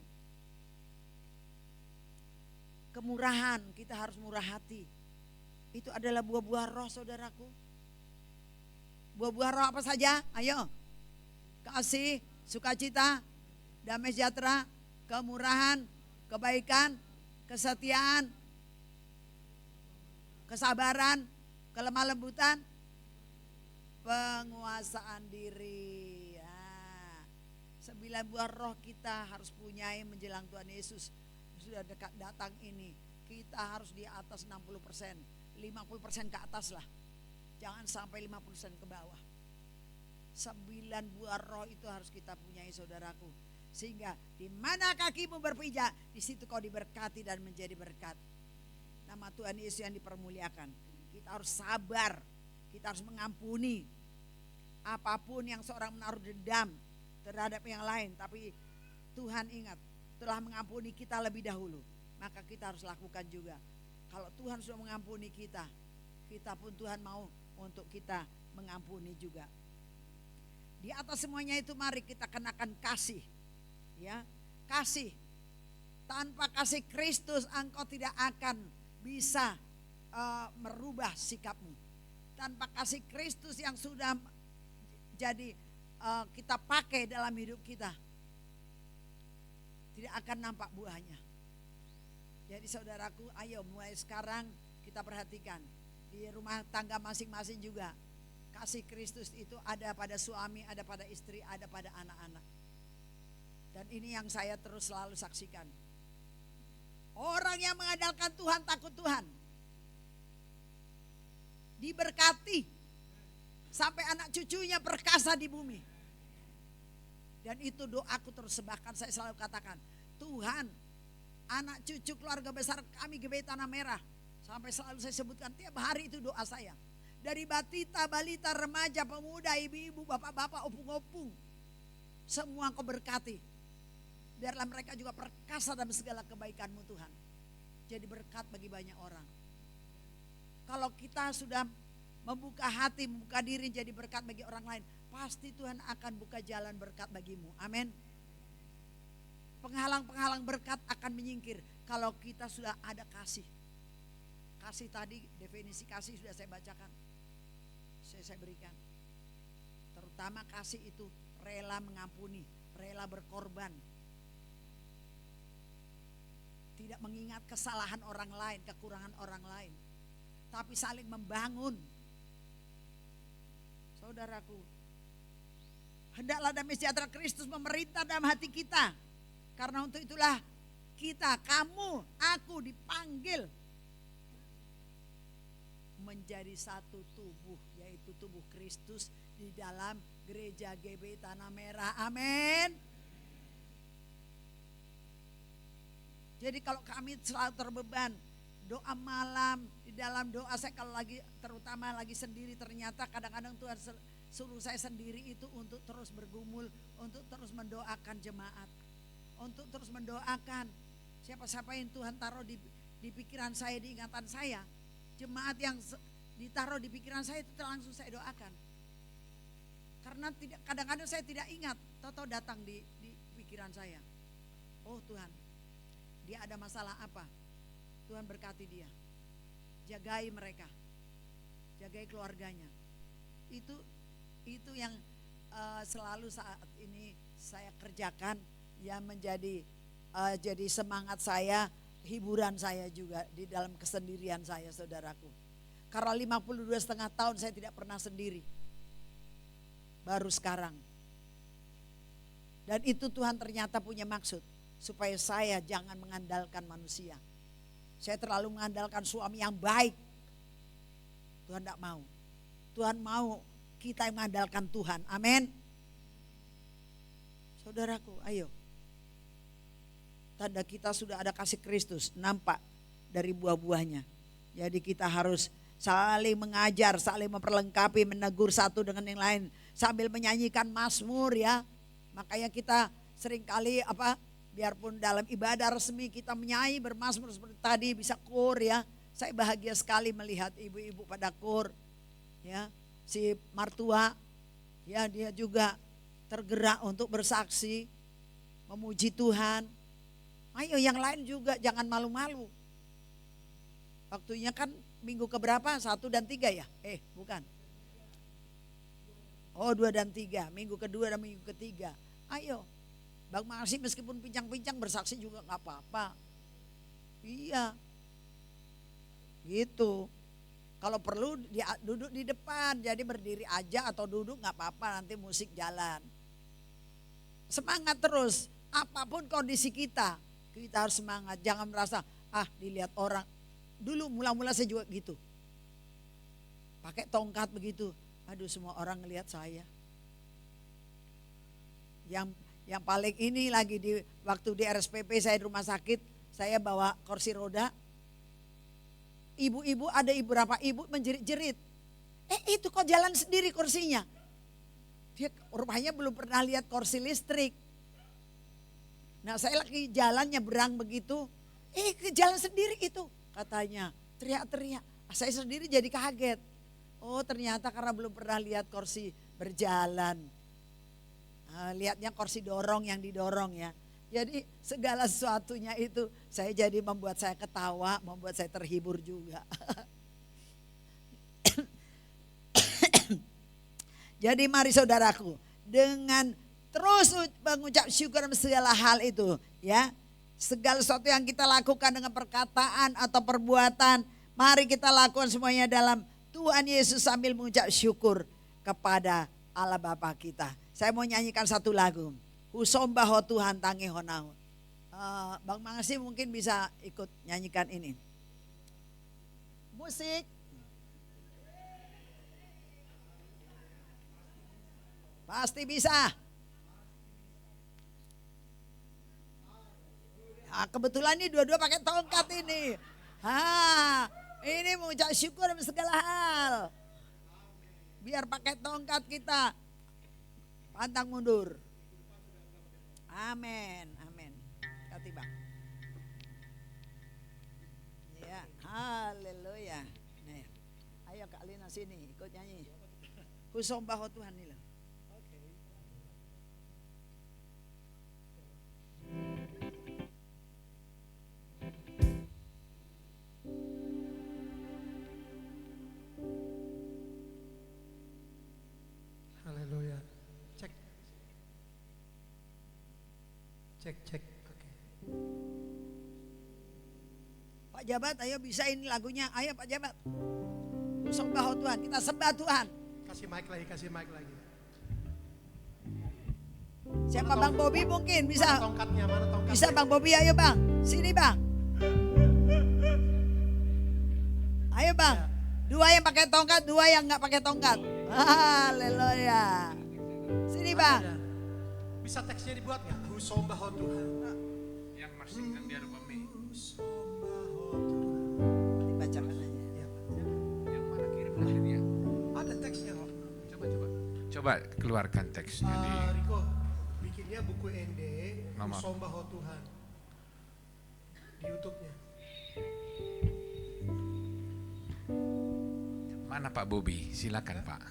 S4: Kemurahan, kita harus murah hati. Itu adalah buah-buah roh, saudaraku. Buah-buah roh apa saja? Ayo. Kasih, sukacita, damai sejahtera, kemurahan, kebaikan, kesetiaan, kesabaran, kelemah lembutan, penguasaan diri. Ya. 9 buah roh kita harus punyai menjelang Tuhan Yesus. Sudah dekat datang ini. Kita harus di atas 60%. 50% ke atas lah. Jangan sampai 50% ke bawah. 9 buah roh itu harus kita punyai, saudaraku. Sehingga di mana kakimu berpijak, di situ kau diberkati dan menjadi berkat. Nama Tuhan Yesus yang dipermuliakan. Kita harus sabar, kita harus mengampuni. Apapun yang seorang menaruh dendam terhadap yang lain, tapi Tuhan ingat telah mengampuni kita lebih dahulu, maka kita harus lakukan juga. Kalau Tuhan sudah mengampuni kita, kita pun Tuhan mau untuk kita mengampuni juga. Di atas semuanya itu mari kita kenakan kasih. Ya, kasih. Tanpa kasih Kristus engkau tidak akan bisa merubah sikapmu. Tanpa kasih Kristus yang sudah jadi kita pakai dalam hidup kita, tidak akan nampak buahnya. Jadi saudaraku, ayo mulai sekarang kita perhatikan di rumah tangga masing-masing juga. Kasih Kristus itu ada pada suami, ada pada istri, ada pada anak-anak. Dan ini yang saya terus selalu saksikan. Orang yang mengandalkan Tuhan, takut Tuhan, diberkati sampai anak cucunya perkasa di bumi. Dan itu doaku terus sebahkan, saya selalu katakan, Tuhan, anak cucu keluarga besar kami GBI Tanah Merah, sampai selalu saya sebutkan tiap hari itu doa saya. Dari batita, balita, remaja, pemuda, ibu-ibu, bapak-bapak, opung-opung, semua kau berkati. Biarlah mereka juga perkasa dalam segala kebaikan-Mu Tuhan. Jadi berkat bagi banyak orang. Kalau kita sudah membuka hati, membuka diri jadi berkat bagi orang lain, pasti Tuhan akan buka jalan berkat bagimu. Amin. Penghalang-penghalang berkat akan menyingkir kalau kita sudah ada kasih. Kasih tadi, definisi kasih sudah saya bacakan. Saya berikan. Terutama kasih itu rela mengampuni, rela berkorban. Tidak mengingat kesalahan orang lain, kekurangan orang lain, tapi saling membangun. Saudaraku, hendaklah damai sejahtera Kristus memerintah dalam hati kita. Karena untuk itulah kita, kamu, aku dipanggil menjadi satu tubuh, yaitu tubuh Kristus di dalam gereja GBI Tanah Merah. Amin. Jadi kalau kami selalu terbeban doa malam, di dalam doa saya kalau lagi terutama lagi sendiri, ternyata kadang-kadang Tuhan suruh saya sendiri itu untuk terus bergumul, untuk terus mendoakan jemaat, untuk terus mendoakan siapa-siapa yang Tuhan taruh di pikiran saya, di ingatan saya. Jemaat yang ditaruh di pikiran saya itu langsung saya doakan. Karena kadang-kadang saya tidak ingat, tahu-tahu datang di pikiran saya. Oh Tuhan, dia ada masalah apa? Tuhan berkati dia. Jagai mereka. Jagai keluarganya. Itu yang selalu saat ini saya kerjakan, yang menjadi jadi semangat saya, hiburan saya juga di dalam kesendirian saya, saudaraku. Karena 52,5 tahun saya tidak pernah sendiri. Baru sekarang. Dan itu Tuhan ternyata punya maksud. Supaya saya jangan mengandalkan manusia. Saya terlalu mengandalkan suami yang baik. Tuhan tidak mau. Tuhan mau kita yang mengandalkan Tuhan. Amin. Saudaraku, ayo. Tanda kita sudah ada kasih Kristus, nampak dari buah-buahnya. Jadi kita harus saling mengajar, saling memperlengkapi, menegur satu dengan yang lain. Sambil menyanyikan mazmur ya. Makanya kita seringkali biarpun dalam ibadah resmi kita menyanyi bermazmur seperti tadi bisa kur ya. Saya bahagia sekali melihat ibu-ibu pada kur ya. Si Martua ya, dia juga tergerak untuk bersaksi, memuji Tuhan. Ayo yang lain juga jangan malu-malu. Waktunya kan minggu keberapa? 1 dan 3 ya? Bukan. Oh 2 dan 3, minggu kedua dan minggu ketiga. Ayo, Bang Marsi meskipun pincang-pincang bersaksi juga gak apa-apa. Iya, gitu. Kalau perlu dia duduk di depan, jadi berdiri aja atau duduk gak apa-apa, nanti musik jalan. Semangat terus, apapun kondisi kita harus semangat. Jangan merasa, dilihat orang. Dulu mula-mula saya juga gitu. Pakai tongkat begitu, aduh semua orang ngelihat saya. Yang paling ini lagi waktu di RSPP saya di rumah sakit, saya bawa kursi roda. Ibu-ibu ada beberapa ibu menjerit-jerit. Itu kok jalan sendiri kursinya. Dia rupanya belum pernah lihat kursi listrik. Nah saya lagi jalan nyebrang begitu. Jalan sendiri itu katanya. Teriak-teriak. Saya sendiri jadi kaget. Oh ternyata karena belum pernah lihat kursi berjalan. Lihatnya kursi dorong yang didorong ya. Jadi segala sesuatunya itu saya jadi membuat saya ketawa, membuat saya terhibur juga. Jadi mari saudaraku, dengan terus mengucap syukur dalam segala hal itu ya. Segala sesuatu yang kita lakukan dengan perkataan atau perbuatan, mari kita lakukan semuanya dalam Tuhan Yesus sambil mengucap syukur kepada Allah Bapa kita. Saya mau nyanyikan satu lagu. Usombaho Tuhan tangi honau. Bang Mangsi mungkin bisa ikut nyanyikan ini. Musik. Pasti bisa. Nah, kebetulan ini dua-dua pakai tongkat ini. Ini mengucap syukur dalam segala hal. Biar pakai tongkat kita pantang mundur. Amin, amin. Katiba. Ya, haleluya. Nih, ayo Kak Lina sini ikut nyanyi. Kusombaho Tuhan nih.
S5: Haleluya. Cek. Oke.
S4: Pak Jabat, ayo bisa ini lagunya. Ayo Pak Jabat. Kusombaho Tuhan, kita sembah Tuhan.
S5: Kasih mic lagi.
S4: Siapa Bang Bobi mungkin bisa.
S5: Mana tongkatnya?
S4: Bisa Bang Bobi, ayo Bang. Sini Bang. Ayo Bang. Dua yang pakai tongkat, dua yang nggak pakai tongkat. Haleluya. Sini Bang.
S5: Ada. Bisa teksnya dibuat nggak? Usombaho Tuhan.
S3: Yang masing-masing dia rupa mie.
S4: Dibacakan aja.
S3: Yang mana kirim lagunya?
S5: Ada teksnya kok.
S3: Coba keluarkan teksnya di.
S5: Riko, bikinnya buku ND,
S3: Nama.
S5: Usombaho Tuhan. Di YouTube-nya.
S6: Mana Pak Bobi? Silakan Pak.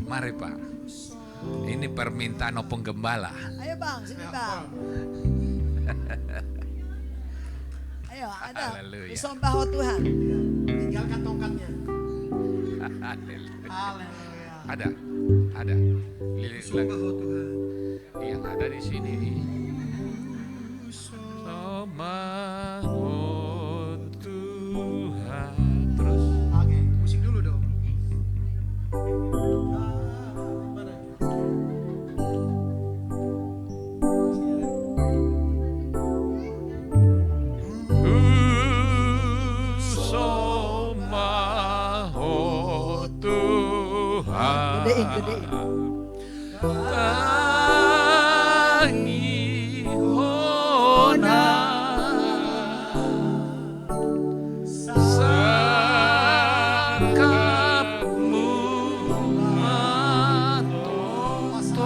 S6: Mari Pak. Ini permintaan opung gembala.
S4: Ayo Bang, sini Bang. Ayo ada.
S6: Haleluya.
S4: Kusombaho Tuhan.
S5: Tinggalkan tongkatnya.
S6: Haleluya. Ada. Lirik lagi.
S5: Usombaho Tuhan.
S6: Yang ada di sini. Somaho Tuhan. Terus.
S5: Oke, musik dulu dong. Mana?
S6: Somaho Tuhan.
S4: Gedein.
S6: Tangi hona sakapmu matoto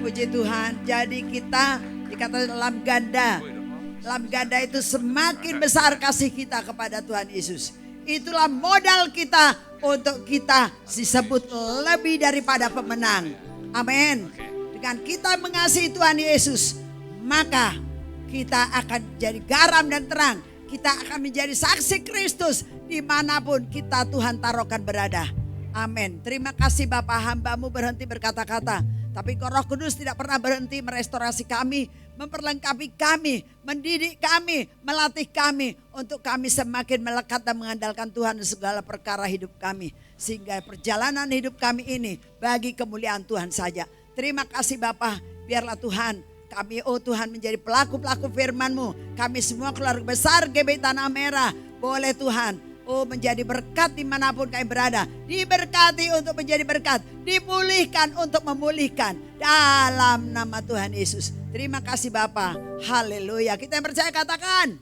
S4: Puji Tuhan. Jadi kita dikatakan dalam ganda. Dalam ganda itu semakin besar kasih kita kepada Tuhan Yesus. Itulah modal kita untuk kita disebut lebih daripada pemenang. Amin. Dengan kita mengasihi Tuhan Yesus, maka kita akan jadi garam dan terang. Kita akan menjadi saksi Kristus dimanapun kita Tuhan taruhkan berada. Amin. Terima kasih Bapak, hamba-Mu berhenti berkata-kata. Tapi Roh Kudus tidak pernah berhenti merestorasi kami, memperlengkapi kami, mendidik kami, melatih kami untuk kami semakin melekat dan mengandalkan Tuhan di segala perkara hidup kami. Sehingga perjalanan hidup kami ini bagi kemuliaan Tuhan saja. Terima kasih Bapa, biarlah Tuhan kami Tuhan menjadi pelaku-pelaku firman-Mu. Kami semua keluarga besar GBI Tanah Merah boleh Tuhan menjadi berkat dimanapun kami berada. Diberkati untuk menjadi berkat. Dipulihkan untuk memulihkan. Dalam nama Tuhan Yesus. Terima kasih Bapa. Haleluya. Kita yang percaya katakan.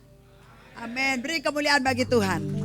S4: Amin. Beri kemuliaan bagi Tuhan.